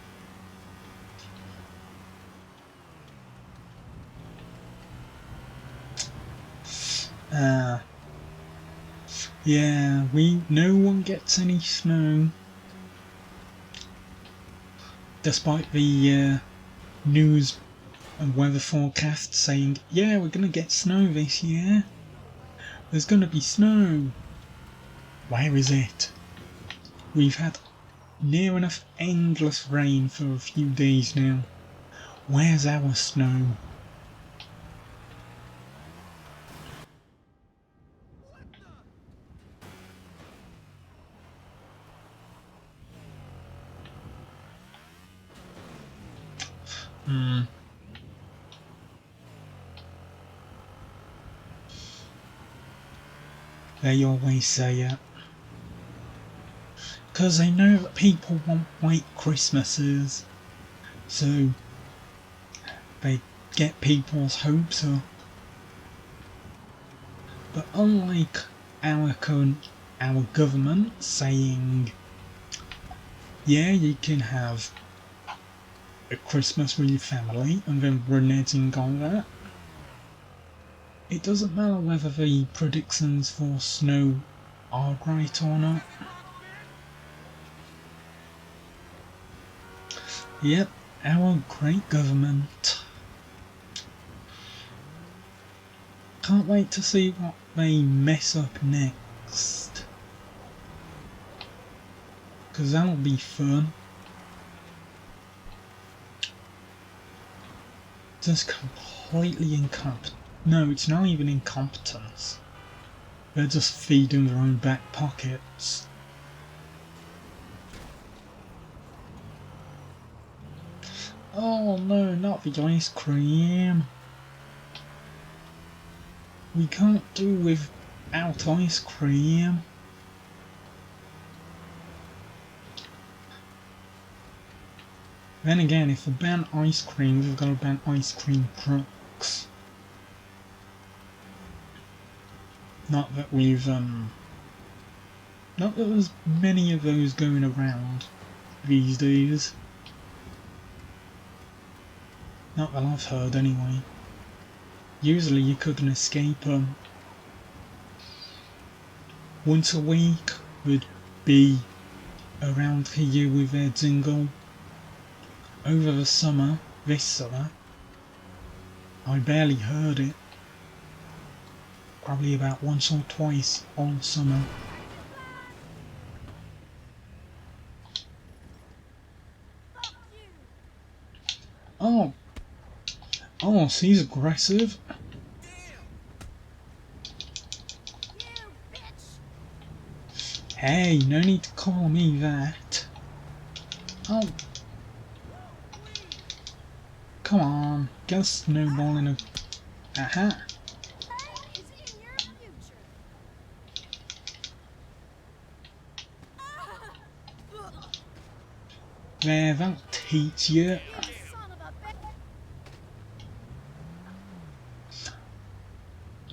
Yeah, no one gets any snow, despite the news and weather forecast saying, yeah, we're gonna get snow this year. There's gonna be snow. Where is it? We've had near enough endless rain for a few days now. Where's our snow? They always say it. Because they know that people want white Christmases. So they get people's hopes up. But unlike our government saying, yeah, you can have a Christmas with your family and then reneging on that, it doesn't matter whether the predictions for snow are right or not. Yep, our great government. Can't wait to see what they mess up next. Because that'll be fun. Just completely incompetent. No, it's not even incompetence. They're just feeding their own back pockets. Oh no, not the ice cream. We can't do without ice cream. Then again, if we ban ice cream, we've got to ban ice cream trucks. Not that not that there's many of those going around these days. Not that I've heard anyway. Usually you couldn't escape them. Once a week would be around here with their jingle. Over the summer, this summer, I barely heard it. Probably about once or twice all summer. Oh, she's aggressive. Hey, no need to call me that. Oh. Come on, get a snowball in a... Aha! There, that'll teach you.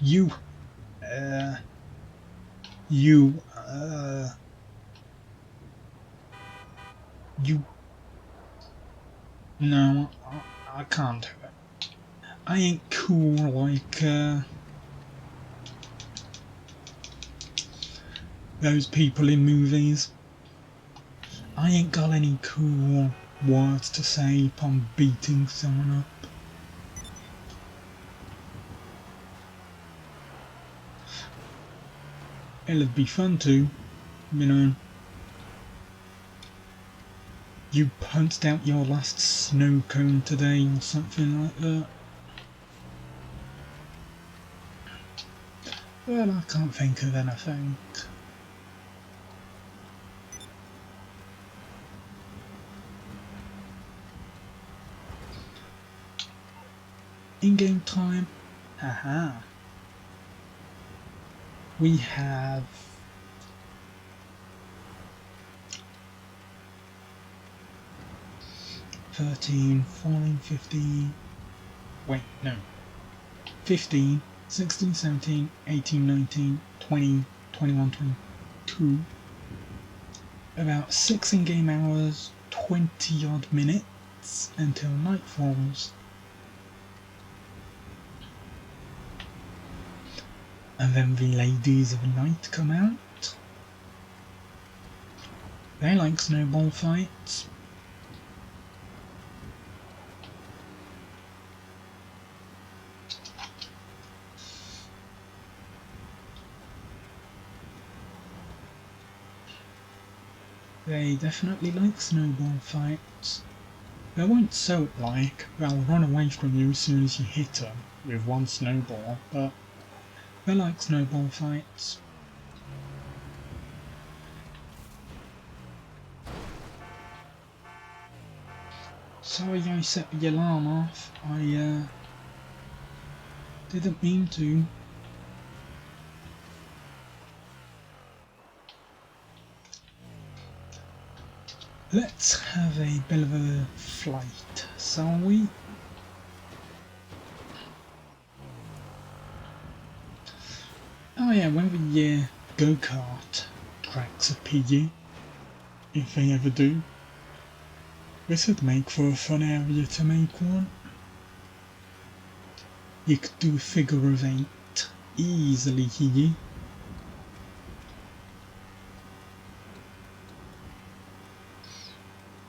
You... No, I can't do it. I ain't cool like, those people in movies. I ain't got any cool words to say upon beating someone up. It'd be fun too, you know. You punched out your last snow cone today or something like that. Well, I can't think of anything. In-game time, haha. We have 13, 14, 15, wait, no, 15, 16, 17, 18, 19, 20, 21, 22, about 6 in-game hours, 20 odd minutes until night falls. And then the ladies of the night come out. They like snowball fights. They definitely like snowball fights. They won't so it like, they'll run away from you as soon as you hit them with one snowball, but they like snowball fights. Sorry I set the alarm off, I didn't mean to. Let's have a bit of a flight, shall we? Oh yeah, when the go-kart tracks appear, if they ever do, this would make for a fun area to make one. You could do a figure of 8 easily here.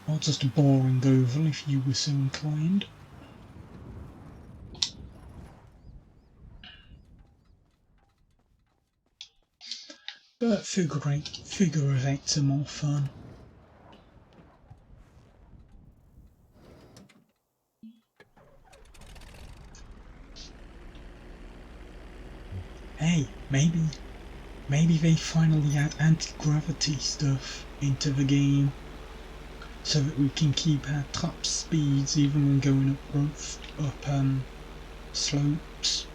Or just a boring oval if you were so inclined. But figure of 8s are more fun. Hey, maybe they finally add anti-gravity stuff into the game. so that we can keep our top speeds even when going up slopes,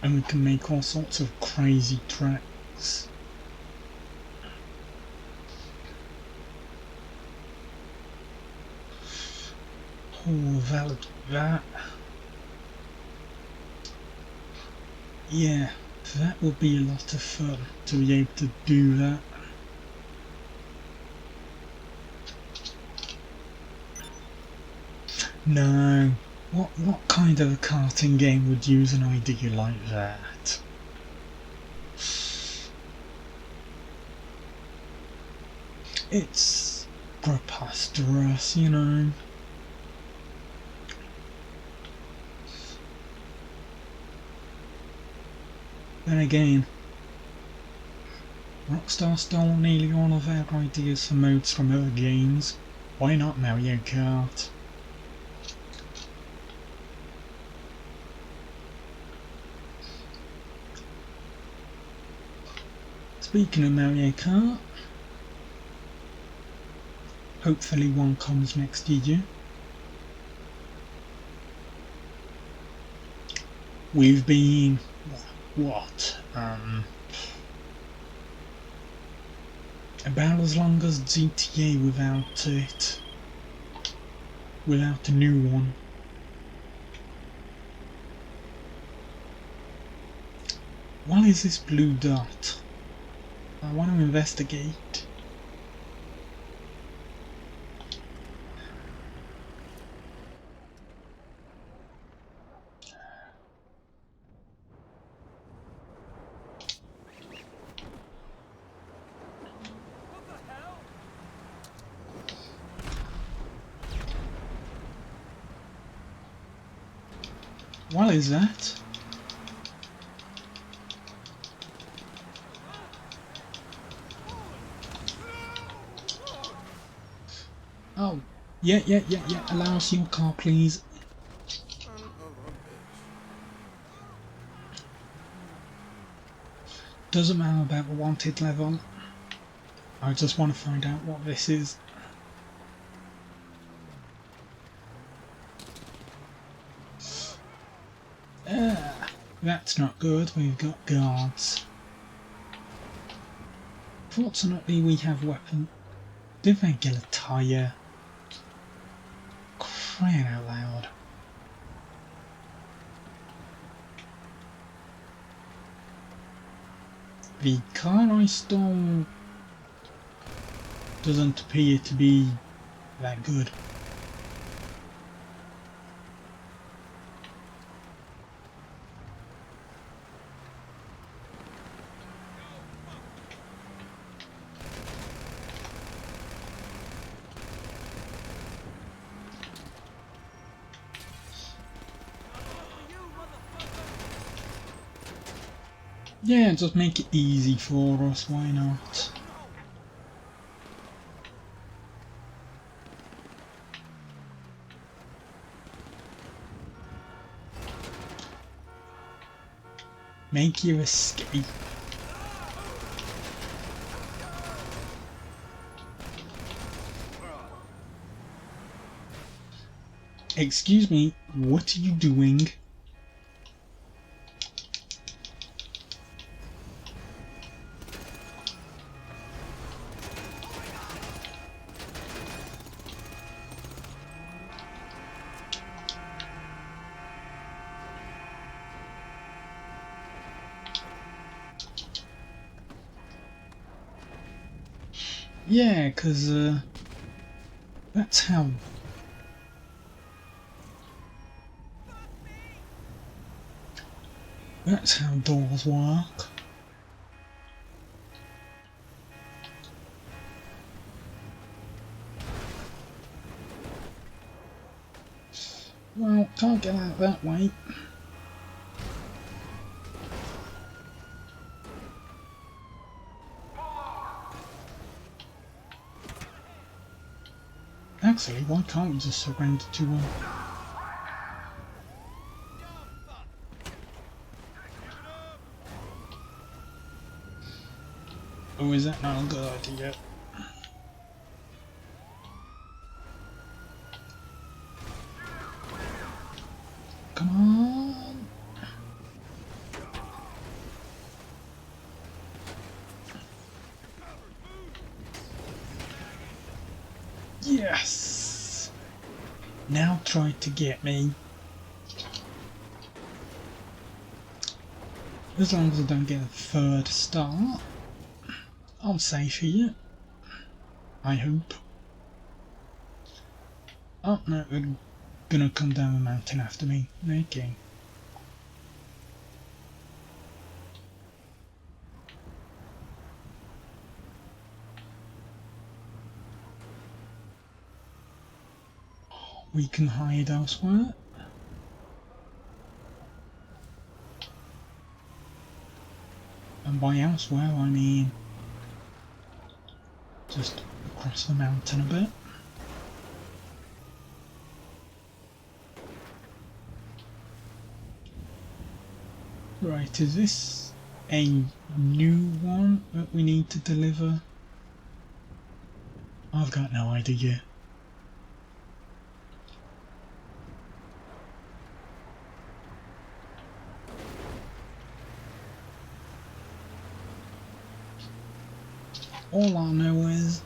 and we can make all sorts of crazy tracks. Oh, that. Yeah, that would be a lot of fun to be able to do that. No, what kind of a karting game would use an idea like that? It's preposterous, you know. Then again, Rockstar stole nearly all of our ideas for modes from other games. Why not Mario Kart? Speaking of Mario Kart, hopefully one comes next year. We've been about as long as GTA without a new one. What is this blue dot? I want to investigate. What is that? Oh, yeah, allow us your car, please. Doesn't matter about the wanted level. I just want to find out what this is. That's not good, we've got guards. Fortunately we have weapons. Did they get a tyre? Crying out loud. The car I stole doesn't appear to be that good. Yeah, just make it easy for us, why not? Make your escape. Excuse me, what are you doing? Yeah, 'cause that's how doors work. Well, can't get out that way. Actually, why can't we just surrender to them? Or is that not a good idea? Yes! Now try to get me. As long as I don't get a third star, I'm safe here. I hope. Oh no, they're gonna come down the mountain after me. Okay. We can hide elsewhere. And by elsewhere I mean just across the mountain a bit. Right, is this a new one that we need to deliver? I've got no idea. All I know is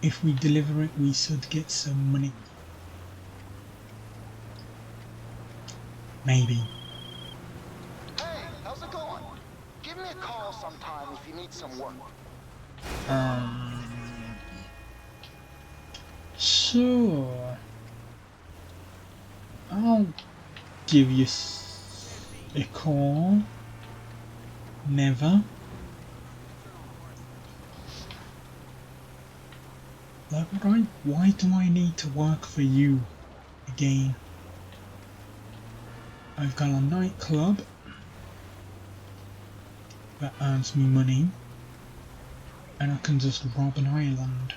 if we deliver it we should get some money. Maybe. Hey, how's it going? Give me a call sometime if you need some work. Sure. I'll give you a call. Never. Like, right? Why do I need to work for you again? I've got a nightclub that earns me money, and I can just rob an island.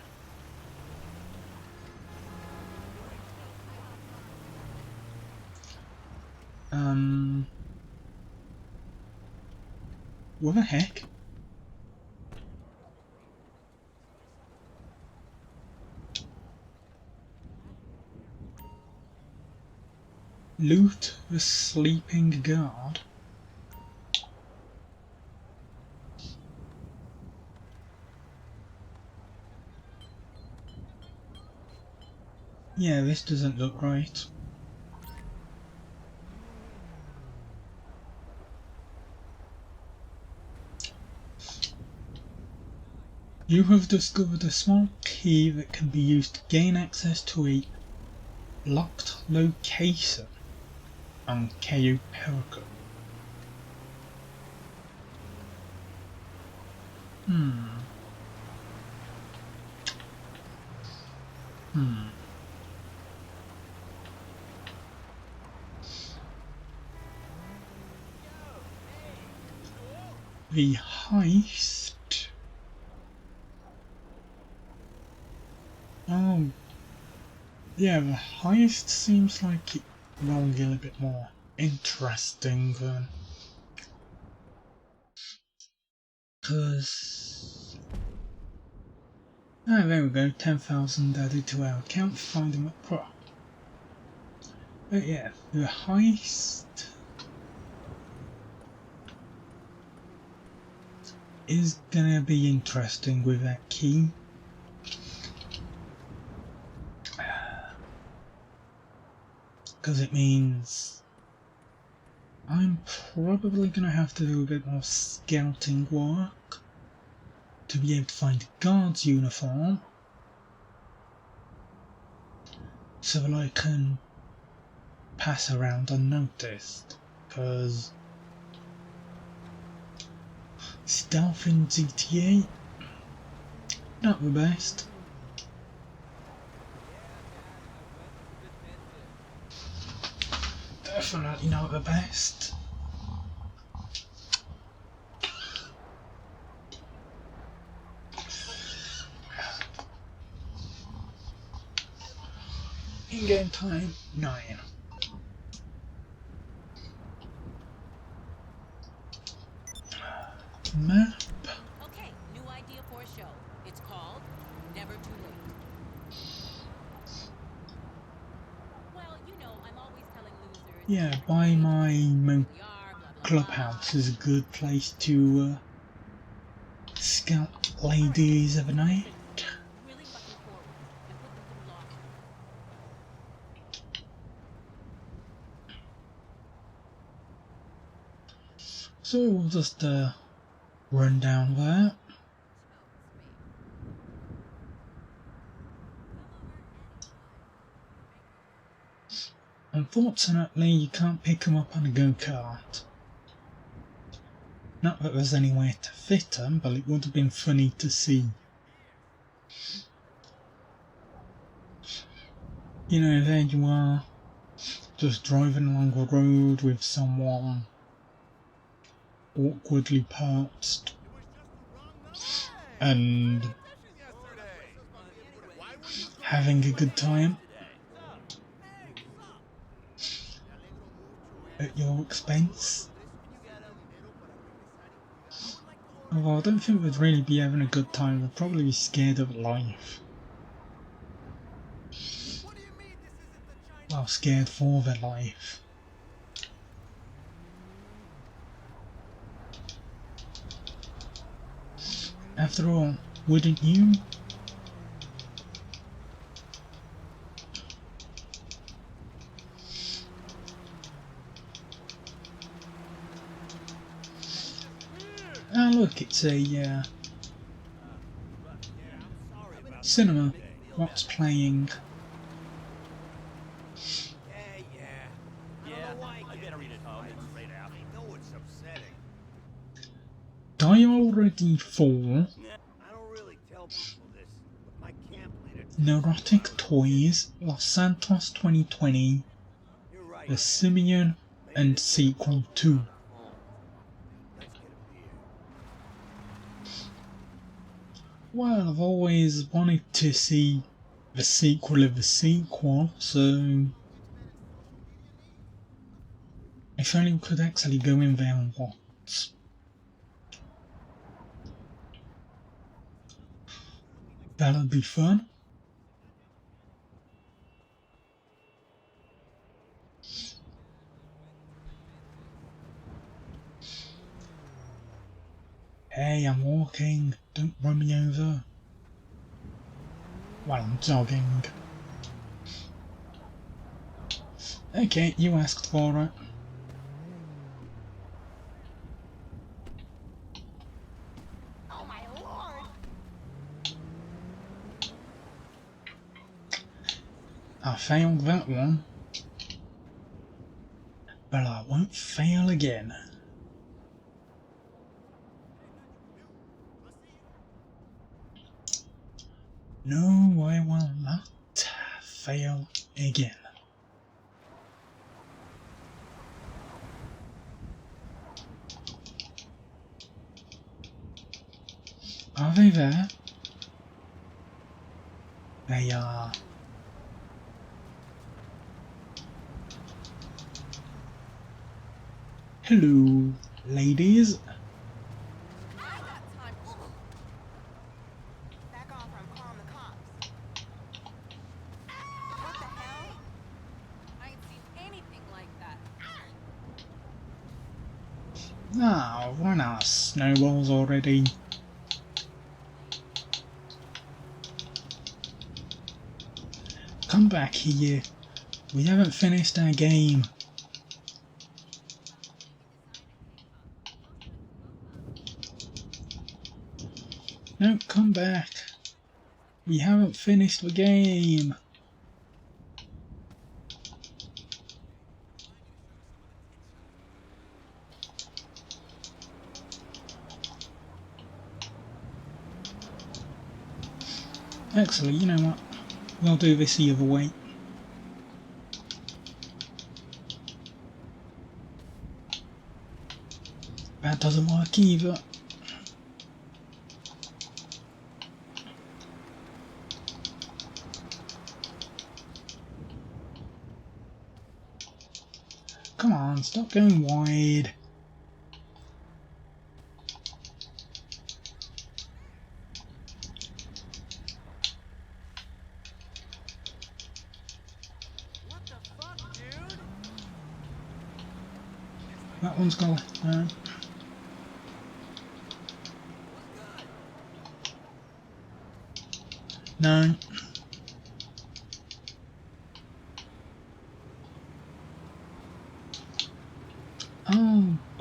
What the heck? Loot the sleeping guard. Yeah, this doesn't look right. You have discovered a small key that can be used to gain access to a locked location on Cayo Perico. The heist. Oh, yeah, the heist seems like it will get a bit more interesting than. Because. Ah, there we go, 10,000 added to our account, finding the pro. But yeah, the heist is gonna be interesting with that key. Because it means I'm probably gonna have to do a bit more scouting work to be able to find a guard's uniform so that I can pass around unnoticed. Because stealth in GTA, not the best. Definitely not the best. In-game time 9. Map. Okay, new idea for a show. It's called Never Too Late. Well, you know, I'm always telling losers. Yeah, by my We are, blah, blah, clubhouse is a good place to scout ladies of the night. Really fucking forward and put them through law. So we'll just run down there. Unfortunately, you can't pick them up on a go-kart. Not that there's anywhere to fit them, but it would have been funny to see. You know, there you are, just driving along the road with someone awkwardly perched and having a good time at your expense. Although I don't think they'd really be having a good time, they'd probably be scared of life. Well, scared for their life. After all, wouldn't you? Ah, look, it's a cinema. What's playing? Die Already 4, Neurotic Toys, Los Santos 2020, The Simeon, and Sequel 2. Well, I've always wanted to see the sequel of the sequel, so if only we could actually go in there and watch. That'll be fun. Hey, I'm walking, don't run me over. While I'm jogging. Okay, you asked for it. Oh my lord! I failed that one. But I won't fail again. No, I will not fail again. Are they there? They are. Hello, ladies. Oh, run out of snowballs already. Come back here. We haven't finished our game. No, come back. We haven't finished the game. Actually, you know what? We'll do this the other way. That doesn't work either. Come on, stop going wide. That one's gone. No.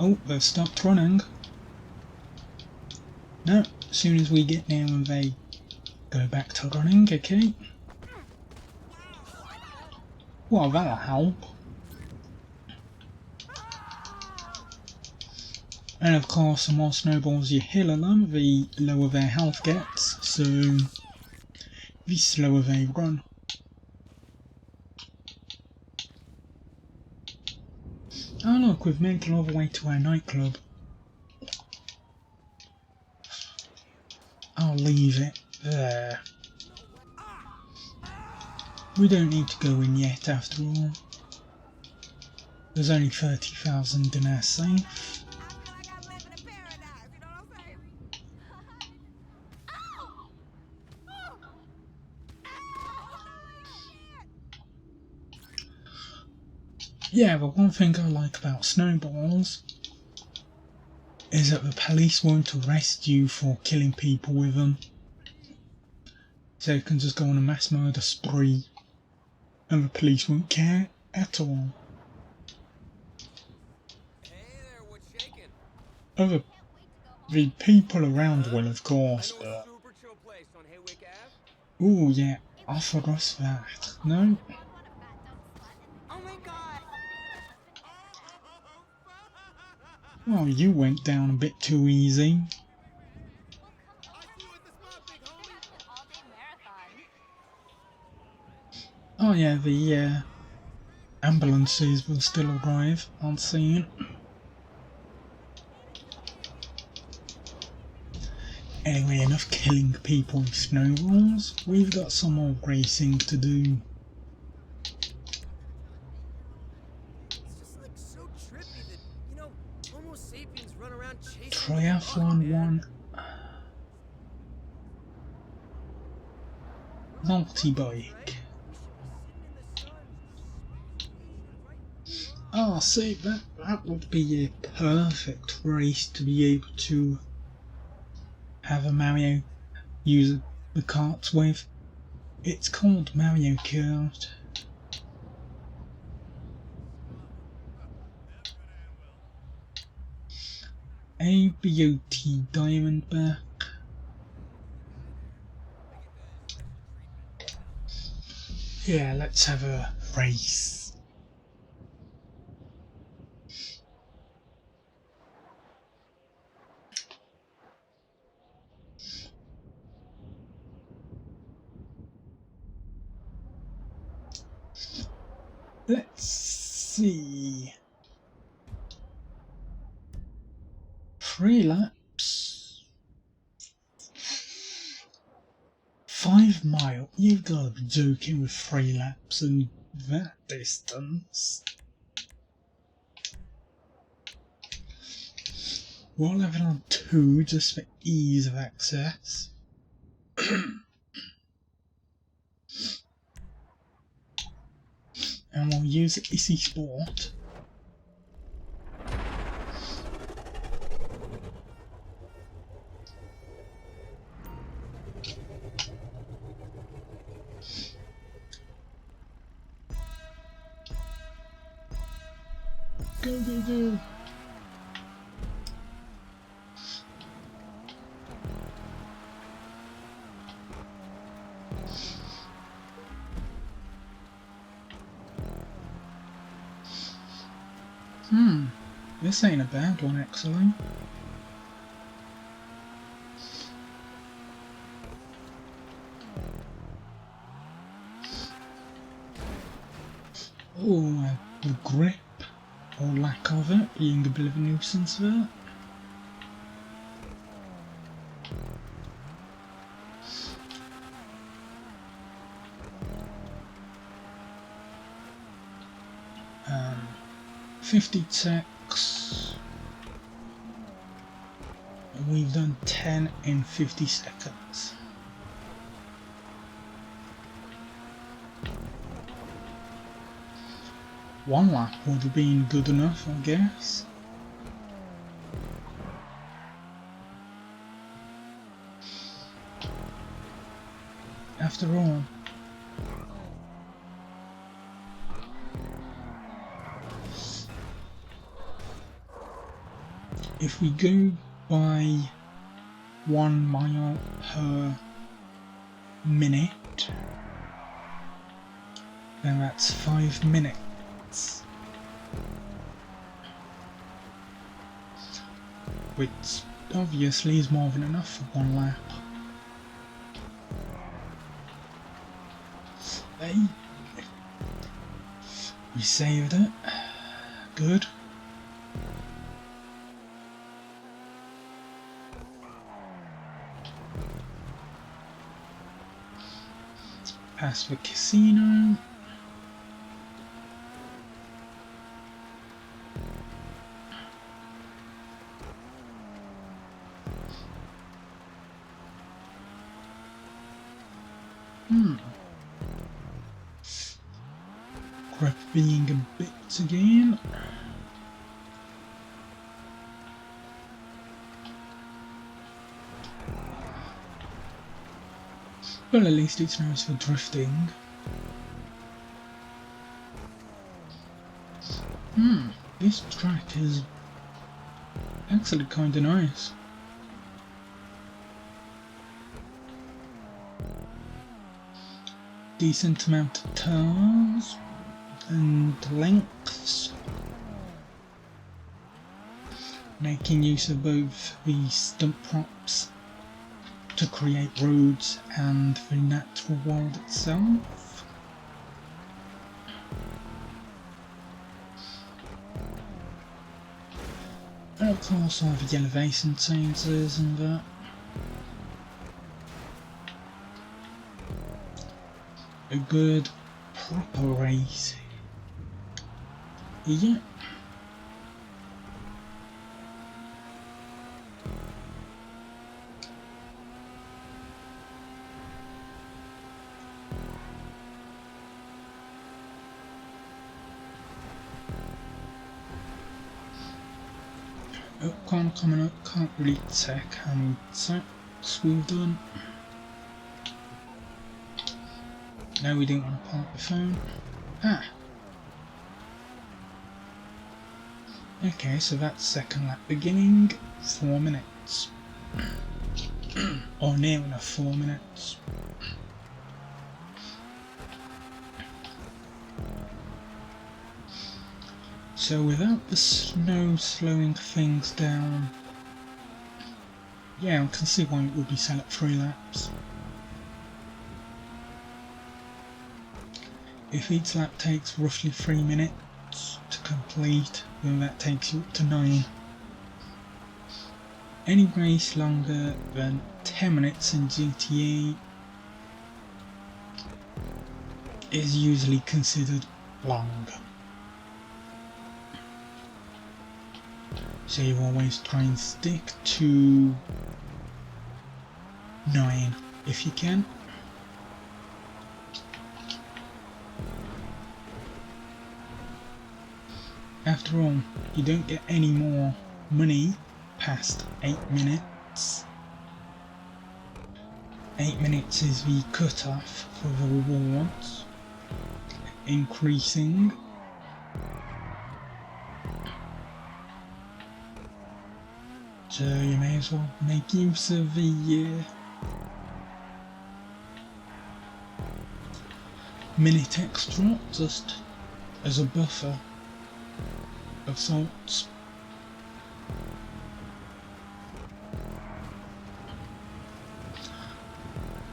Oh, they've stopped running. No, as soon as we get near them, they go back to running, okay? Well, that'll help. And of course, the more snowballs you heal on them, the lower their health gets, so the slower they run. Oh look, we've made it all the way to our nightclub. I'll leave it there. We don't need to go in yet after all. There's only 30,000 in our safe. Yeah, but one thing I like about snowballs is that the police won't arrest you for killing people with them. So you can just go on a mass murder spree and the police won't care at all. Hey there, what's shaking? The people around will, of course, I know a but... super chill place on Haywick Ave. Ooh, yeah, offer us that. No? Oh my god! Well, you went down a bit too easy. Oh yeah, the ambulances will still arrive on scene. Anyway, enough killing people with snowballs. We've got some more racing to do. It's just like so trippy that, you know, Homo sapiens run around chasing Triathlon 1. Multi-bike. Oh, see, that would be a perfect race to be able to have a Mario use the karts with. It's called Mario Kart. ABOT Diamondback. Yeah, let's have a race. Let's see. 3 laps. 5 mile. You've got to be joking with 3 laps and that distance. We'll level on 2 just for ease of access. And we'll use Issy Sport. Go, go, go! This ain't a bad one, actually. Oh, the grip, or lack of it, being a bit of a nuisance there. Um, 50 ticks. We've done 10 in 50 seconds. One lap would have been good enough, I guess. after all. If we go by 1 mile per minute, then that's 5 minutes. Which obviously is more than enough for 1 lap. Hey, we saved it. Good. Past the casino. Grip being a bit again. Well, at least it's nice for drifting. This track is actually kinda nice. Decent amount of turns and lengths. Making use of both the stunt props to create roads and the natural world itself. And of course all the elevation changes and that. A good proper race. Yeah. Coming up, can't really check how many taps we've done. No, we didn't want to park the phone. Okay, so that's second lap beginning, 4 minutes. Or near enough 4 minutes. So without the snow slowing things down, yeah, I can see why it would be set at 3 laps. If each lap takes roughly 3 minutes to complete, then that takes you up to 9. Any race longer than 10 minutes in GTA is usually considered long. So you always try and stick to 9 if you can. After all, you don't get any more money past 8 minutes. 8 minutes is the cut-off for the rewards, increasing. So you may as well make use of the minute extra just as a buffer of sorts.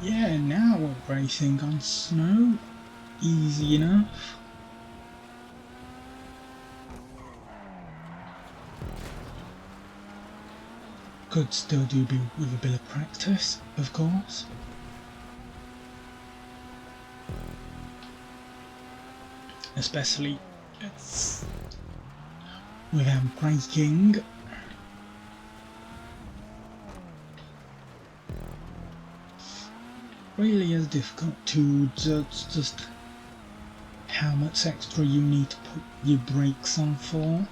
Yeah, now we're racing on snow. Easy enough. Could still do with a bit of practice, of course. Especially without braking. Really is difficult to judge just how much extra you need to put your brakes on for.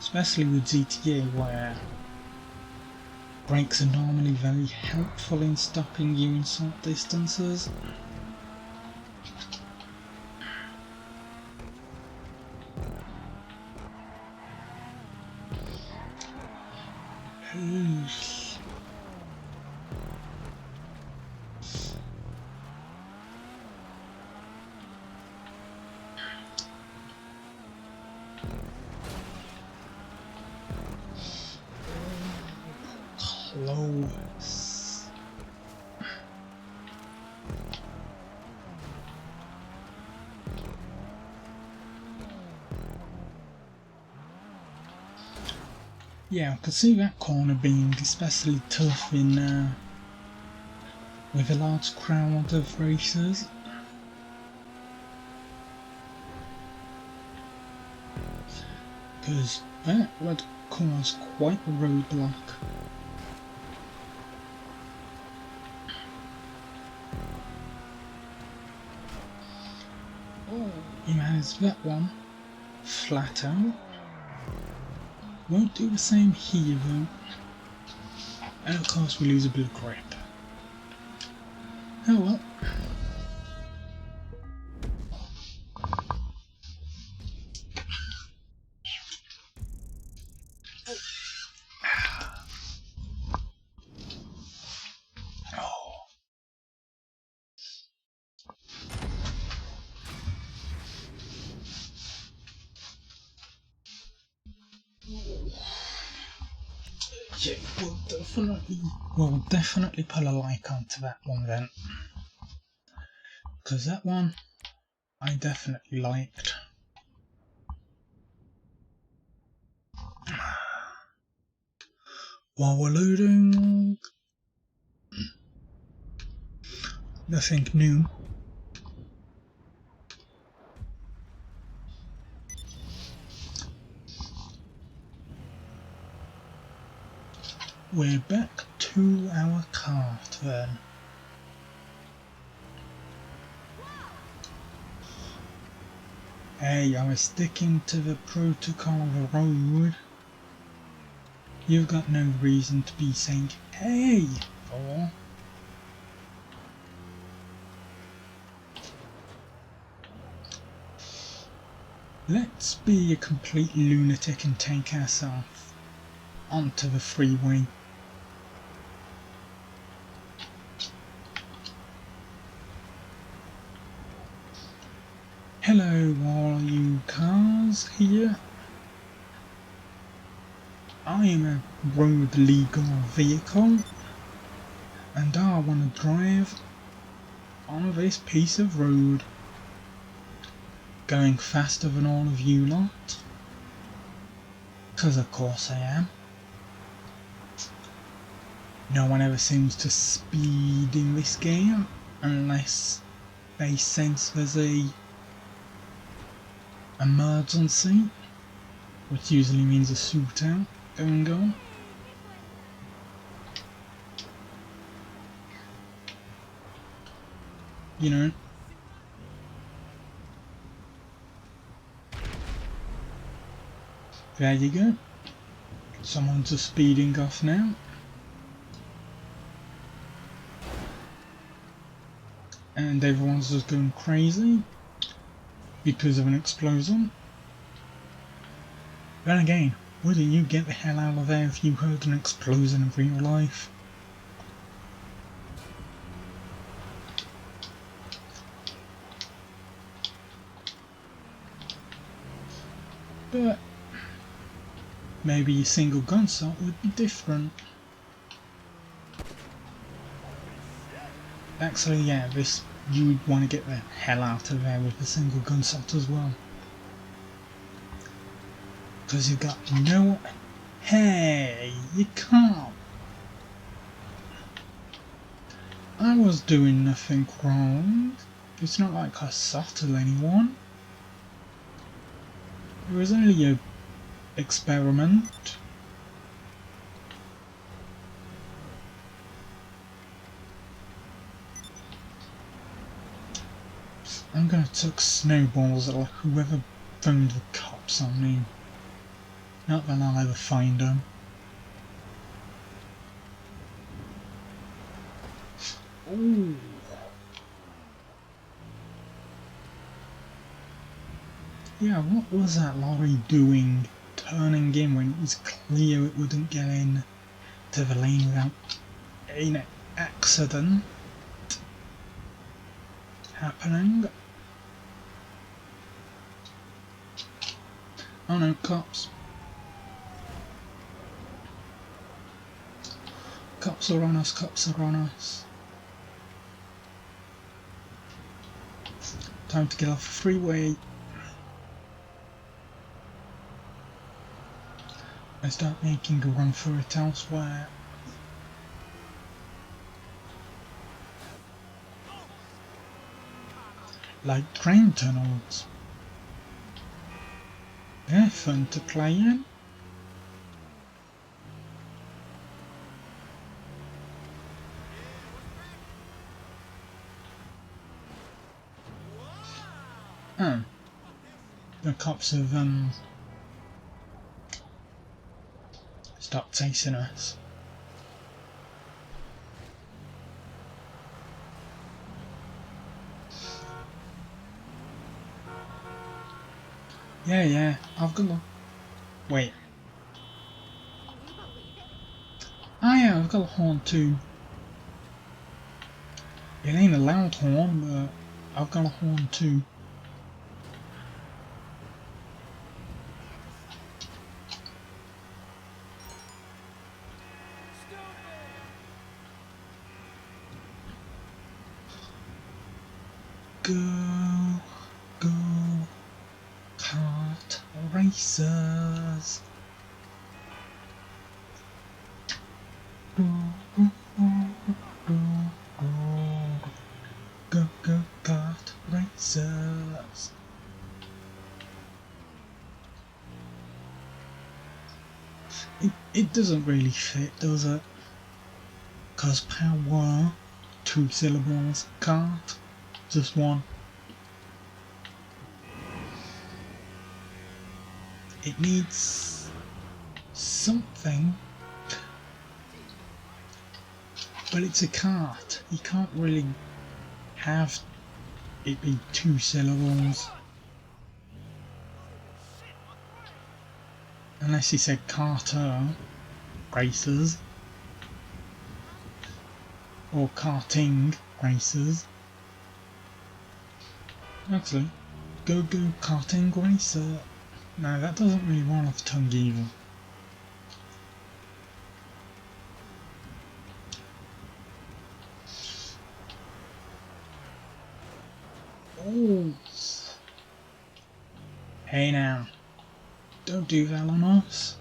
Especially with GTA, where Brakes are normally very helpful in stopping you in short distances. Close. Yeah, I could see that corner being especially tough in with a large crowd of racers. Because that would cause quite a roadblock. Oh, he managed that one flat out. Won't do the same here though. And of course we lose a bit of grip. Oh well. Yeah, we'll definitely put a like onto that one then. Because that one I definitely liked. While we're loading, nothing new. We're back to our kart then. Hey, I was sticking to the protocol of the road. You've got no reason to be saying, hey, or let's be a complete lunatic and take ourselves onto the freeway. Hello all you cars here. I am a road legal vehicle and I want to drive on this piece of road, going faster than all of you lot, because of course I am. No one ever seems to speed in this game unless they sense there's a emergency, which usually means a shootout going on. You know. There you go. Someone's just speeding off now. And everyone's just going crazy because of an explosion. Then again, wouldn't you get the hell out of there if you heard an explosion in real life? But maybe a single gunshot would be different. Actually, yeah, this you'd want to get the hell out of there with a single gunshot as well. Because you've got no... Hey, you can't. I was doing nothing wrong. It's not like I shot at anyone. It was only a experiment. I'm gonna chuck snowballs at whoever phoned the cops on me. Not that I'll ever find them. Ooh. Yeah, what was that lorry doing, turning in when it was clear it wouldn't get in to the lane without an accident happening? Oh no, cops. Cops are on us, cops are on us. Time to get off the freeway. I start making a run for it elsewhere. Like train tunnels. They're fun to play in. Oh. The cops have stopped chasing us. Yeah, I've got a... Wait. Ah yeah, I've got a horn too. It ain't a loud horn, but I've got a horn too. Go, kart racers. Go, kart racers. It doesn't really fit, does it? 'Cause power, 2 syllables, kart, just 1. It needs something, but it's a kart. You can't really have it be 2 syllables. Unless you said carter racers. Or karting racers. Actually, go karting racer. No, that doesn't really roll off the tongue either. Oh. Hey now. Don't do that on us.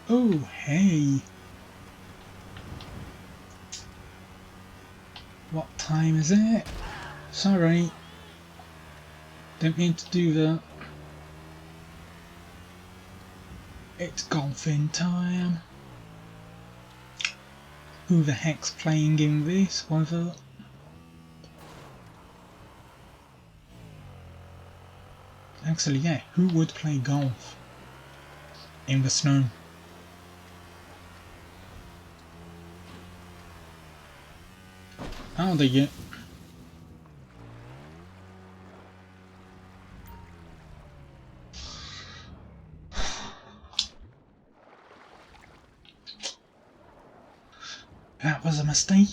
Oh, hey. What time is it? Sorry. Didn't mean to do that. It's golfing time. Who the heck's playing in this weather? Actually, yeah, who would play golf in the snow? How do you? That was a mistake.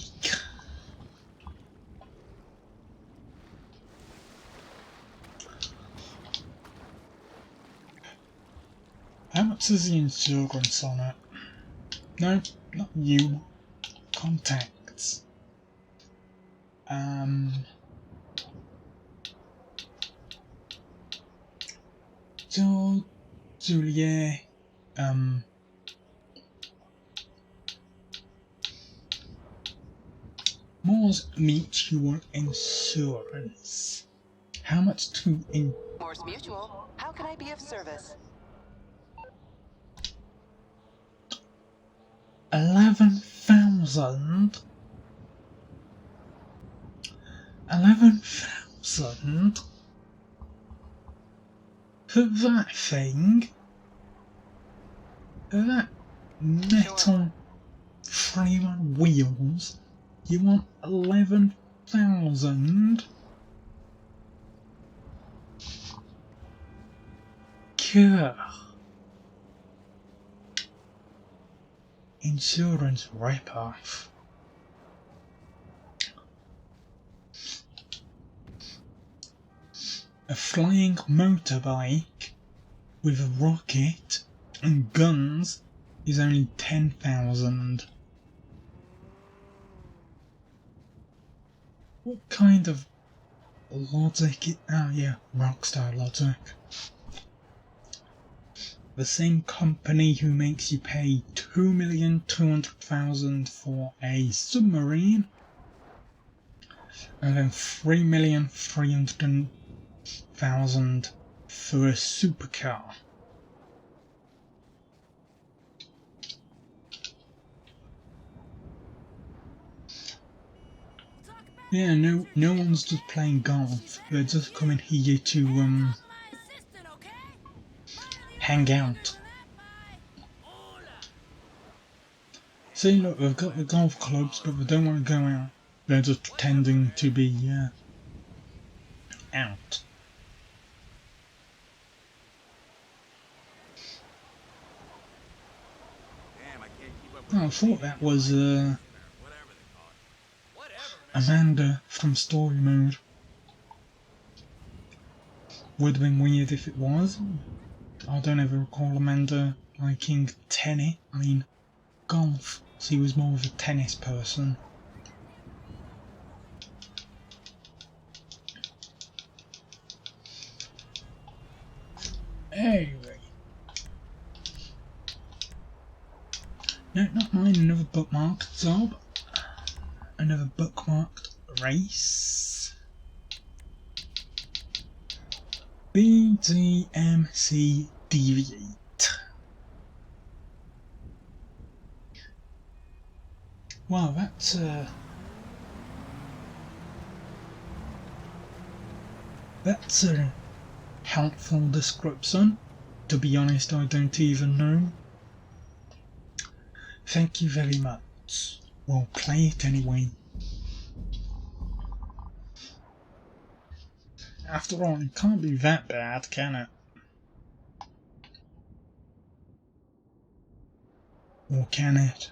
How much is the insurance on it? No, not you. Contacts. Julia, Morse Mutual Insurance. How much to Morse Mutual, how can I be of service? 11,000? 11,000? For that thing? For that metal frame on wheels, you want 11,000? Cool. Insurance rip-off. A flying motorbike with a rocket and guns is only 10,000. What kind of logic? Oh yeah, Rockstar logic. The same company who makes you pay 2,200,000 for a submarine and then 3,300,000 for a supercar. Yeah, no one's just playing golf. They're just coming here to hang out. See, look, they've got the golf clubs, but they don't want to go out. They're just pretending to be out. Oh, I thought that was Amanda from Story Mode. Would have been weird if it was. I don't ever recall Amanda liking golf. She was more of a tennis person. Anyway. No, not mine, another bookmarked job. Another bookmarked race. BGMC Deviate. Wow, that's a helpful description. To be honest, I don't even know. Thank you very much. We'll play it anyway. After all, it can't be that bad, can it? Or can it?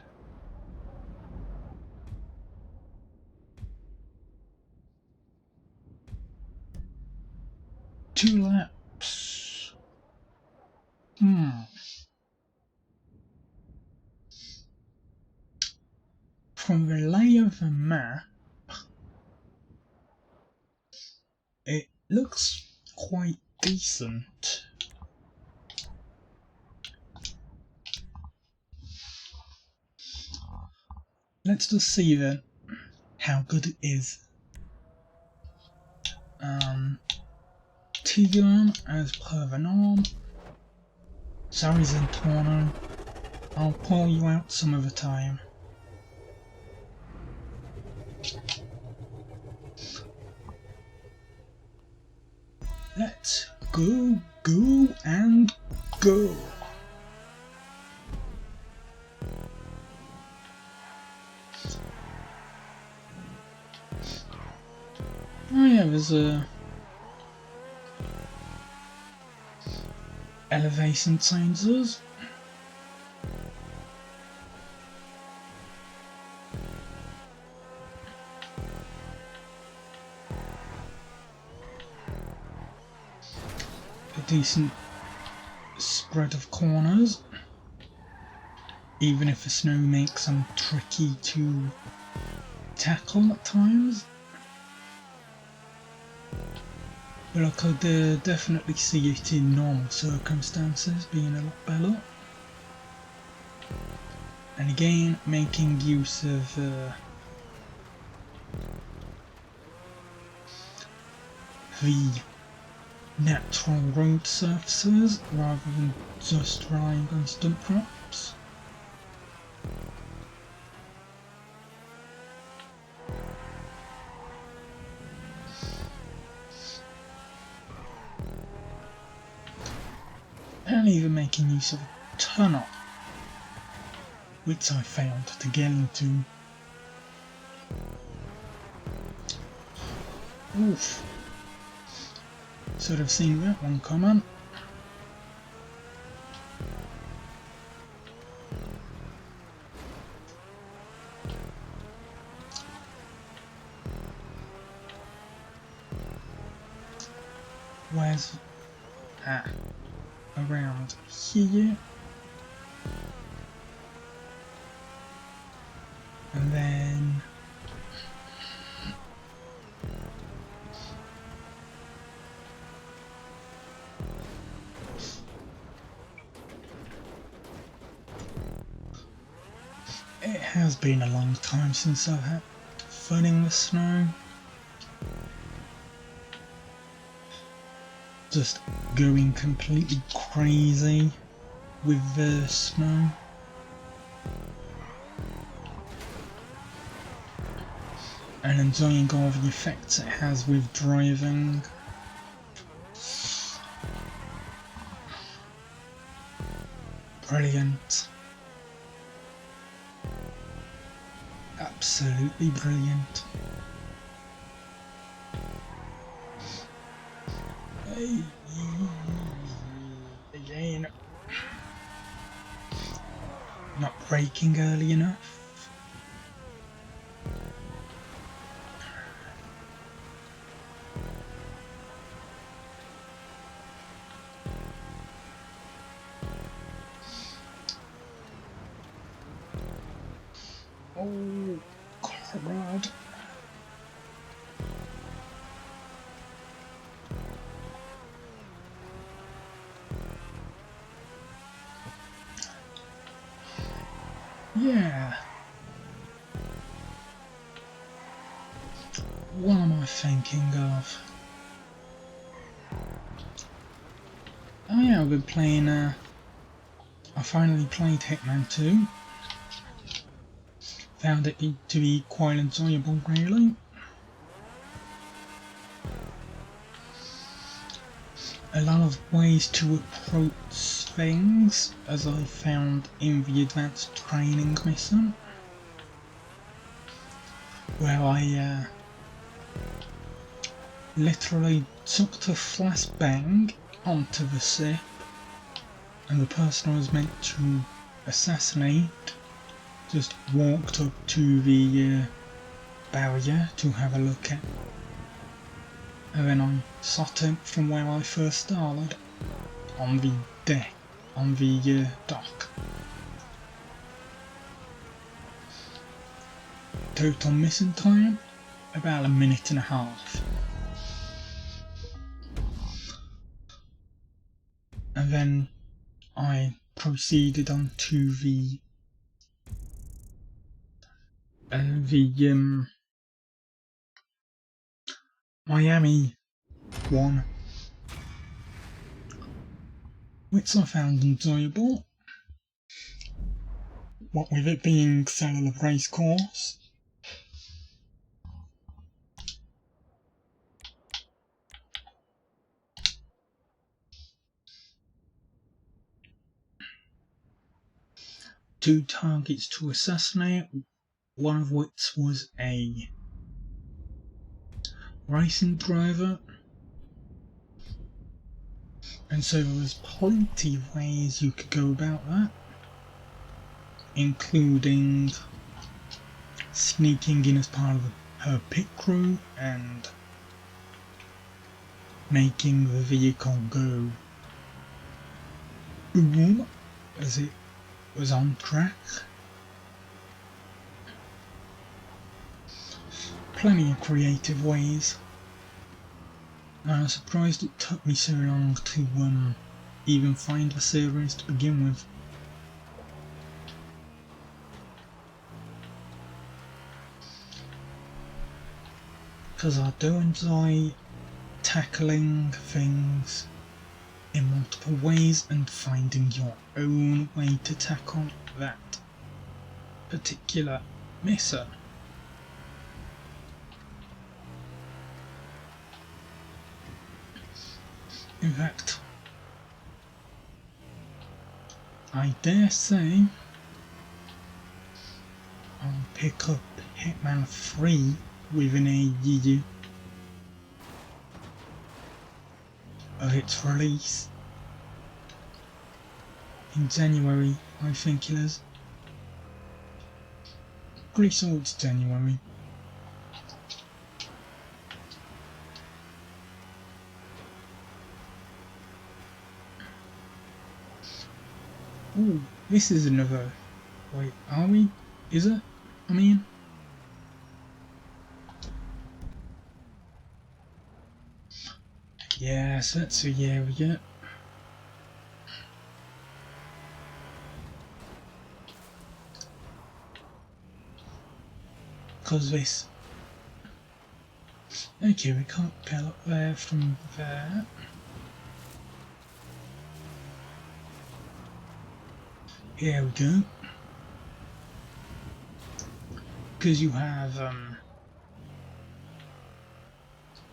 Two laps. From the lay of the map, it looks quite decent. Let's just see then how good it is. Tigran as per the norm. Sorry, Zentorno. I'll pull you out some other time. Let's go, and go. Oh yeah, there's elevation changes. A decent spread of corners, even if the snow makes them tricky to tackle at times. But I could definitely see it in normal circumstances being a lot better. And again, making use of the natural road surfaces rather than just relying on stunt props. And even making use of a tunnel. which I failed to get into. Oof. Should have seen that one coming. Where's... around here. And then... it has been a long time since I've had fun in the snow. Just going completely crazy with the snow. And enjoying all the effects it has with driving. Brilliant. Absolutely brilliant. Again. Not braking early enough. Oh, crud. Yeah. What am I thinking of? Oh yeah, I've been playing, I finally played Hitman 2. Found it to be quite enjoyable, really. A lot of ways to approach things, as I found in the advanced training mission, where I literally took the flashbang onto the ship, and the person I was meant to assassinate just walked up to the barrier to have a look at, and then I shot him from where I first started, on the deck, on the dock. Total mission time, about 1.5 minutes. And then I proceeded on to the Miami one, which I found enjoyable, what with it being cellular race course. Two targets to assassinate, one of which was a racing driver, and so there was plenty of ways you could go about that, including sneaking in as part of her pit crew and making the vehicle go boom as it was on track. Plenty of creative ways. I was surprised it took me so long to even find the series to begin with. Because I do enjoy tackling things in multiple ways and finding your own way to tackle that particular mission. In fact, I dare say pick up Hitman 3 within a year of its release. In January, I think it is. Pretty sure it's January. Ooh, this is another. Wait, are we? Is it? I mean. Yes, that's the year we get. Cause this. Okay, we can't get up there from there. Here we go. Because you have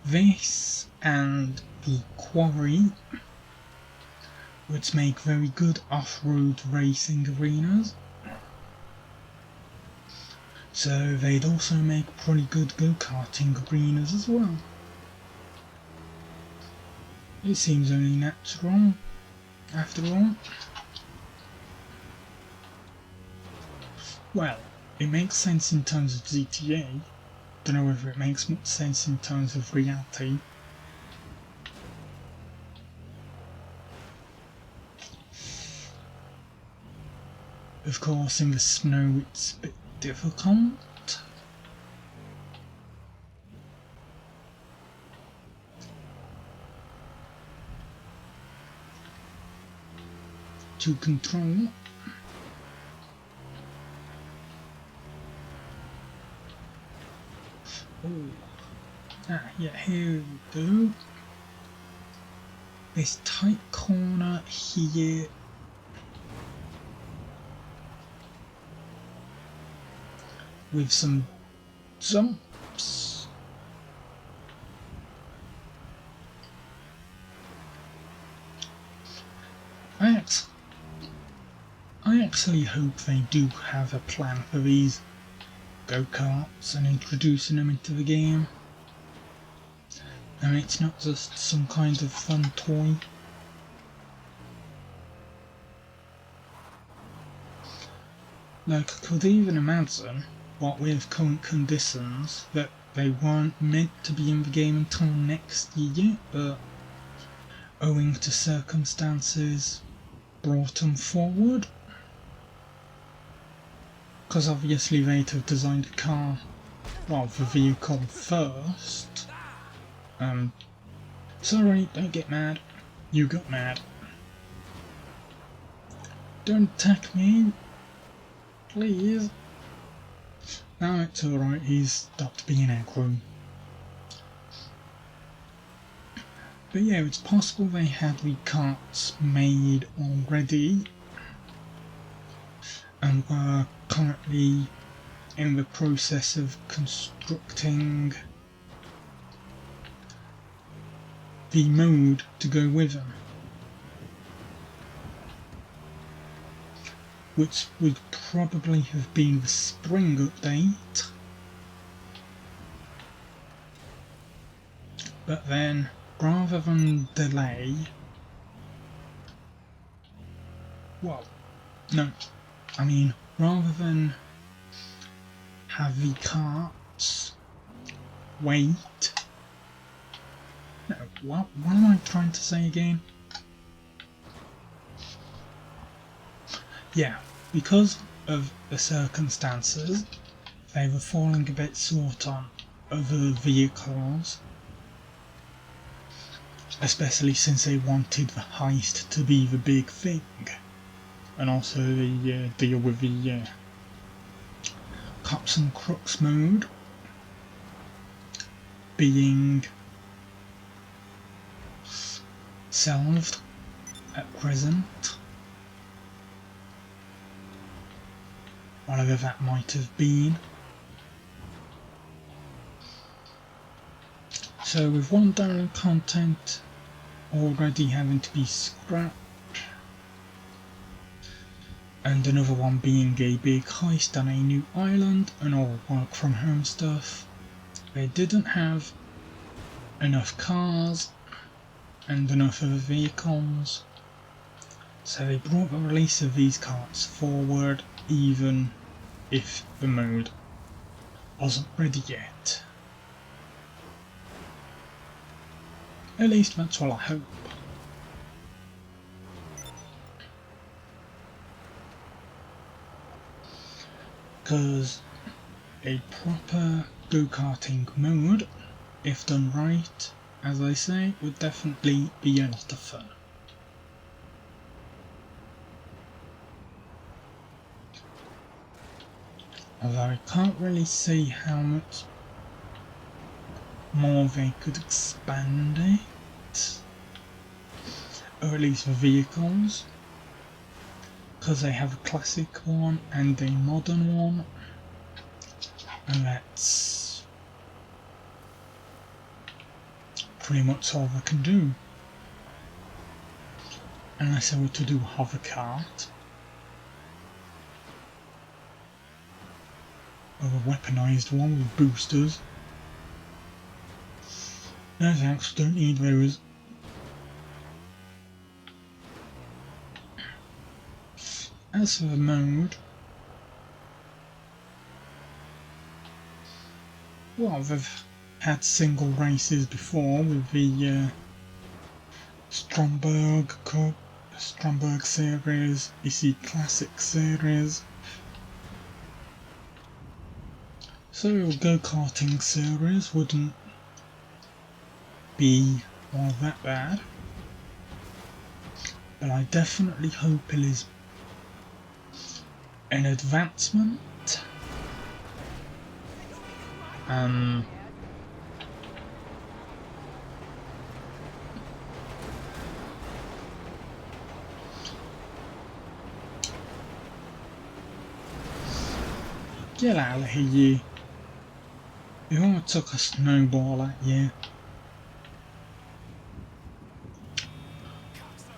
this and the quarry, which make very good off-road racing arenas. So they'd also make pretty good go-karting arenas as well. It seems only natural, after all. Well, it makes sense in terms of GTA. Don't know whether it makes much sense in terms of reality. Of course, in the snow it's a bit difficult. To control. Oh, yeah, here we go. This tight corner here. With some jumps. I actually hope they do have a plan for these go-karts and introducing them into the game. And it's not just some kind of fun toy. Like, I could even imagine, what with current conditions, that they weren't meant to be in the game until next year, but owing to circumstances, brought them forward. Because obviously they'd have designed the car, well, the vehicle first. Sorry, don't get mad. You got mad. Don't attack me. Please. No, it's alright, he's stopped being aggro. But yeah, it's possible they had the carts made already and were currently in the process of constructing the mode to go with them, which would probably have been the spring update, but then rather than delay, well, no, I mean rather than have the carts wait. No, what am I trying to say again? Yeah, because of the circumstances, they were falling a bit short on other vehicles, especially since they wanted the heist to be the big thing, and also the deal with the cops and crooks mode being solved at present, whatever that might have been. So with $1 content already having to be scrapped, and another one being a big heist on a new island and all work from home stuff. They didn't have enough cars and enough other vehicles, so they brought the release of these karts forward even if the mode wasn't ready yet. At least that's what I hope. Because a proper go-karting mode, if done right, as I say, would definitely be a lot of fun. Although I can't really see how much more they could expand it, or at least the vehicles, because they have a classic one and a modern one, and that's pretty much all they can do, unless they were to do hover kart, or a weaponised one with boosters. No thanks, don't need those. As for the mode, well, they've had single races before with the Stromberg Cup, Stromberg Series, EC Classic Series. So a go-karting series wouldn't be all that bad, but I definitely hope it is an advancement. Get out of here, you. If I took a snowball at you,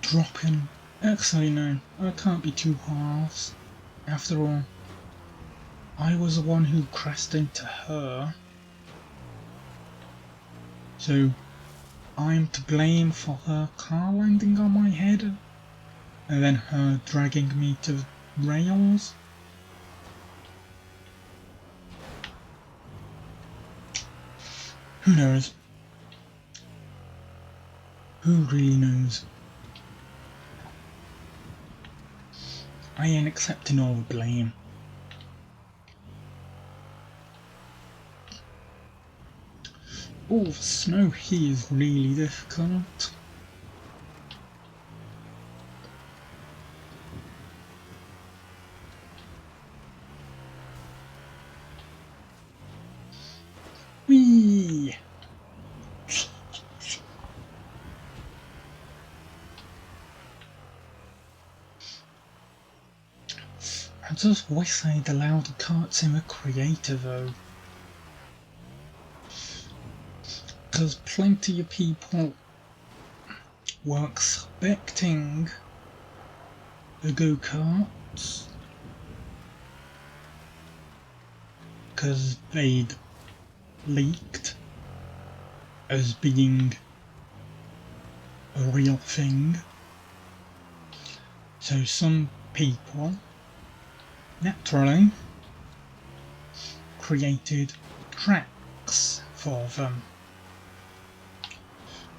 dropping. Actually, no, I can't be two halves. After all, I was the one who crashed into her, so I'm to blame for her car landing on my head and then her dragging me to the rails. Who knows? Who really knows? I ain't accepting all the blame. Oh, the snow here is really difficult. Whee! I just wish they'd allowed the karts in the creator though. Because plenty of people were expecting the go-karts, because they'd leaked as being a real thing. So some people naturally created tracks for them.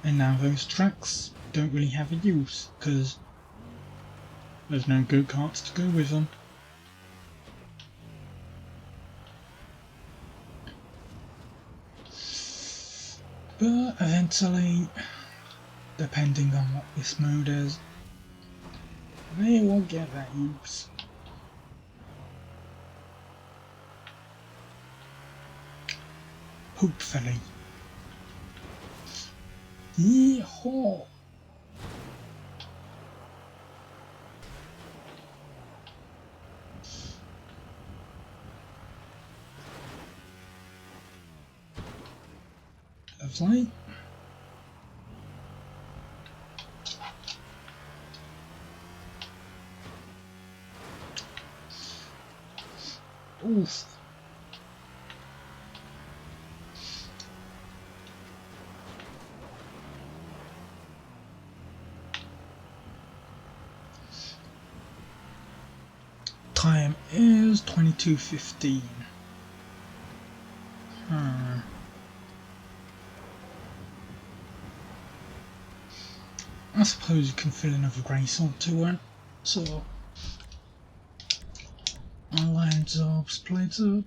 And now those tracks don't really have a use because there's no go-karts to go with them. But eventually, depending on what this mode is, they will get that use. Hopefully. Yeehaw! Lovely. Oof. Time is 22:15. I suppose you can fill another race onto it. So our lines are split up.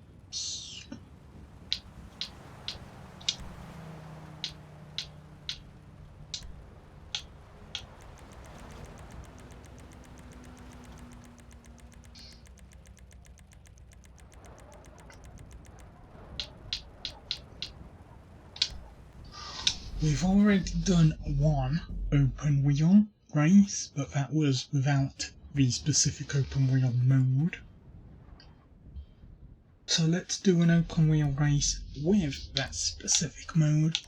We've already done one open wheel race, but that was without the specific open wheel mode. So let's do an open wheel race with that specific mode.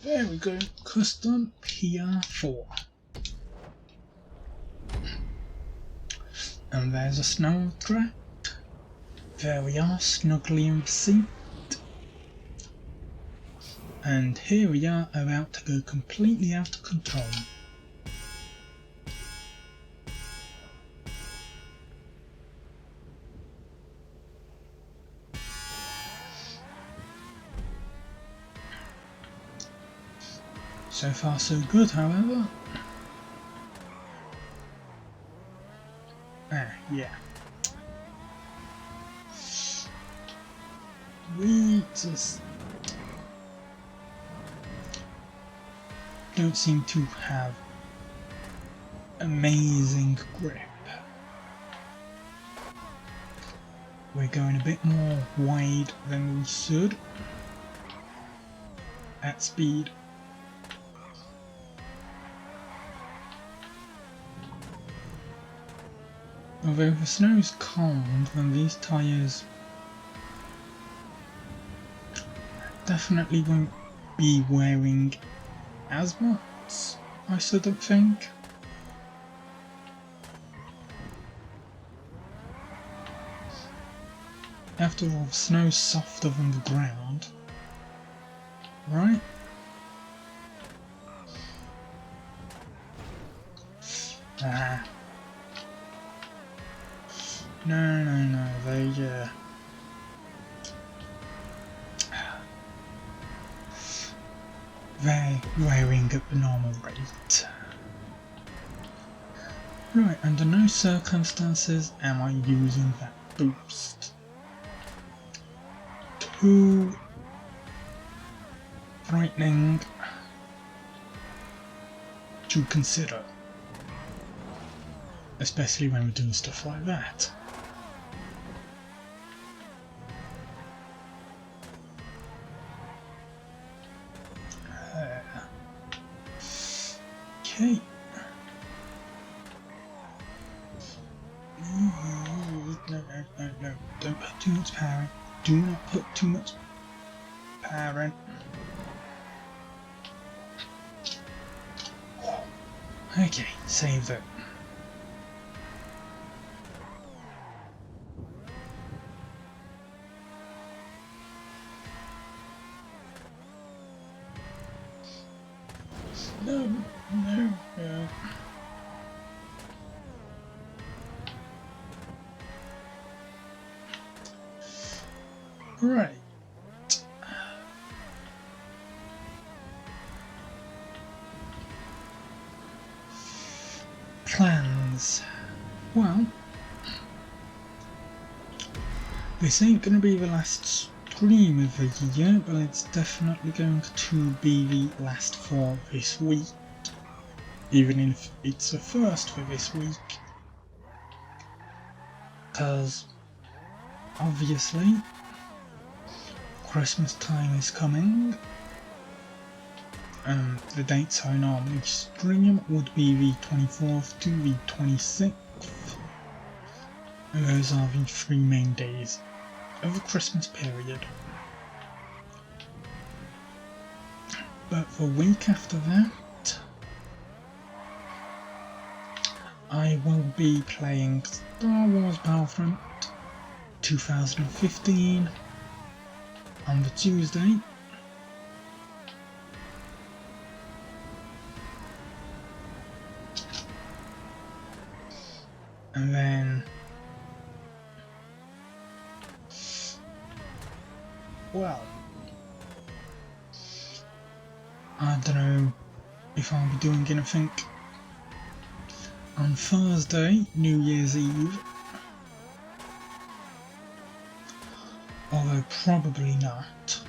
There we go, custom PR4. And there's a snow track. There we are, snugly in the seat. And here we are, about to go completely out of control. So far so good, however. Yeah. We just don't seem to have amazing grip. We're going a bit more wide than we should at speed. Although if the snow is cold, then these tyres definitely won't be wearing as much, I sort of think. After all, the snow's softer than the ground, right? No, they're wearing at the normal rate. Right, under no circumstances am I using that boost. Too frightening to consider, especially when we're doing stuff like that. Okay. No. Don't put too much power in. Do not put too much power in. Okay, save it. No. Right. Plans. Well, this ain't gonna be the last stream of the year, but it's definitely going to be the last for this week, even if it's the first for this week, because obviously Christmas time is coming, and the dates I normally stream would be the 24th to the 26th, And those are the 3 main days of the Christmas period. But the week after that, I will be playing Star Wars Battlefront 2015 on the Tuesday. And then, well, I don't know if I'll be doing anything on Thursday, New Year's Eve, although probably not.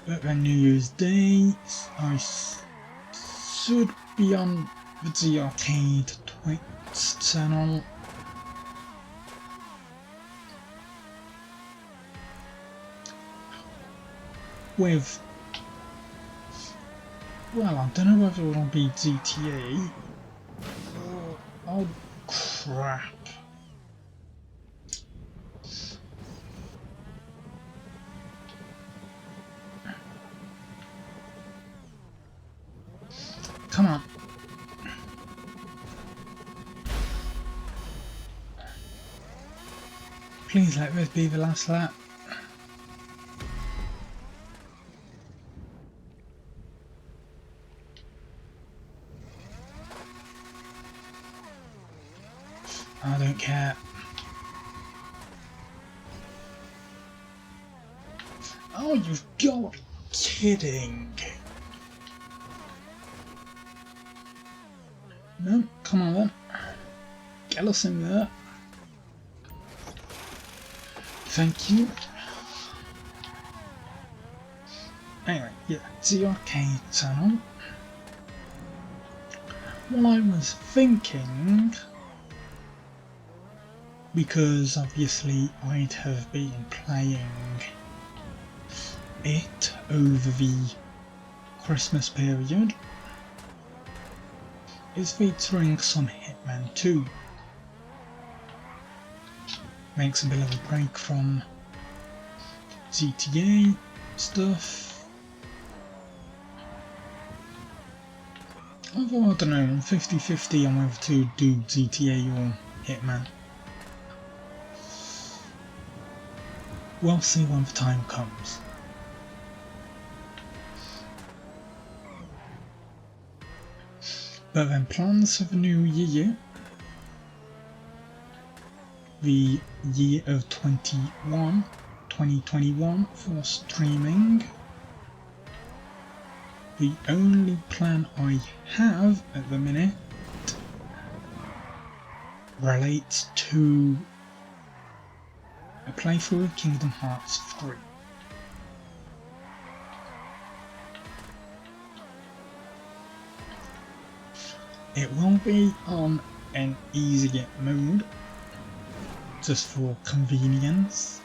But then New Year's Day, I should be on the Arcade Twitch channel. With, well, I don't know whether it'll be GTA. Oh crap. Come on. Please let this be the last lap. I don't care. Oh, you've got to be kidding. No, come on then. Get us in there. Thank you. Anyway, yeah, the arcade channel. Well, I was thinking, because obviously I'd have been playing it over the Christmas period, is featuring some Hitman 2. Makes a bit of a break from GTA stuff. Although I don't know, I'm 50-50 on whether to do GTA or Hitman. We'll see when the time comes. But then plans for the new year, the year of 2021 for streaming. The only plan I have at the minute relates to a playthrough of Kingdom Hearts 3. It will be on an easier mode, just for convenience,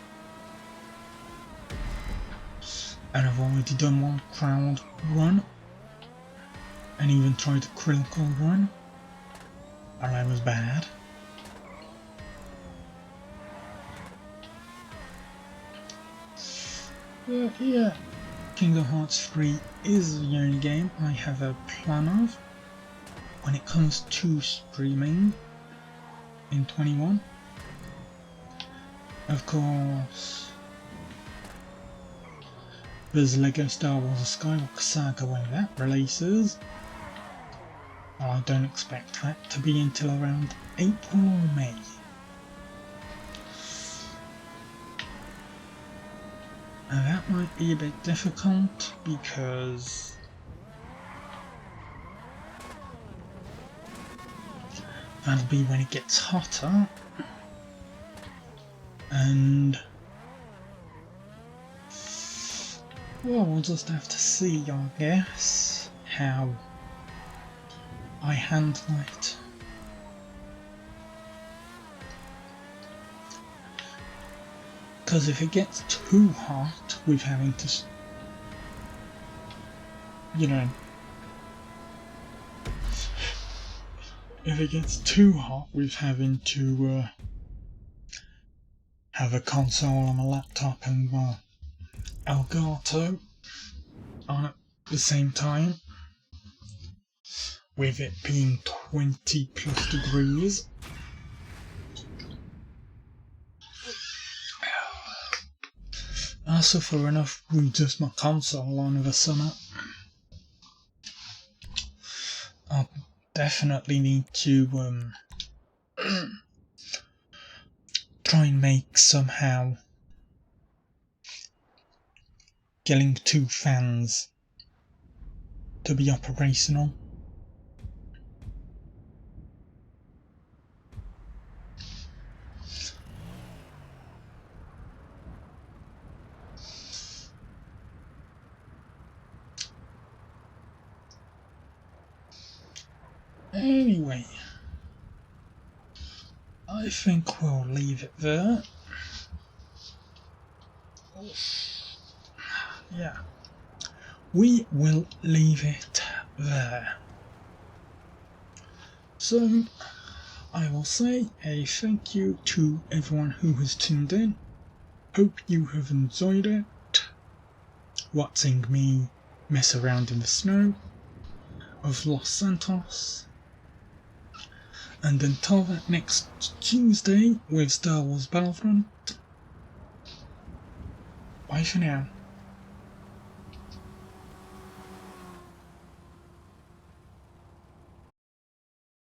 and I've already done one crowd run, and even tried a critical run, and I was bad. But yeah, Kingdom Hearts 3 is the only game I have a plan of when it comes to streaming in 21. Of course, there's Lego Star Wars A Skywalker Saga when that releases. I don't expect that to be until around April or May. And that might be a bit difficult because that'll be when it gets hotter, and well, we'll just have to see, I guess, how I handle it. Because if it gets too hot with having to, if it gets too hot with having to have a console on a laptop and Elgato on at the same time, with it being 20 plus degrees. I suffer enough with just my console on in the summer. I'll definitely need to try and make somehow getting 2 fans to be operational. Anyway, I think we'll leave it there. Yeah, we will leave it there. So, I will say a thank you to everyone who has tuned in. Hope you have enjoyed it, watching me mess around in the snow of Los Santos. And until that next Tuesday with Star Wars Battlefront, bye for now.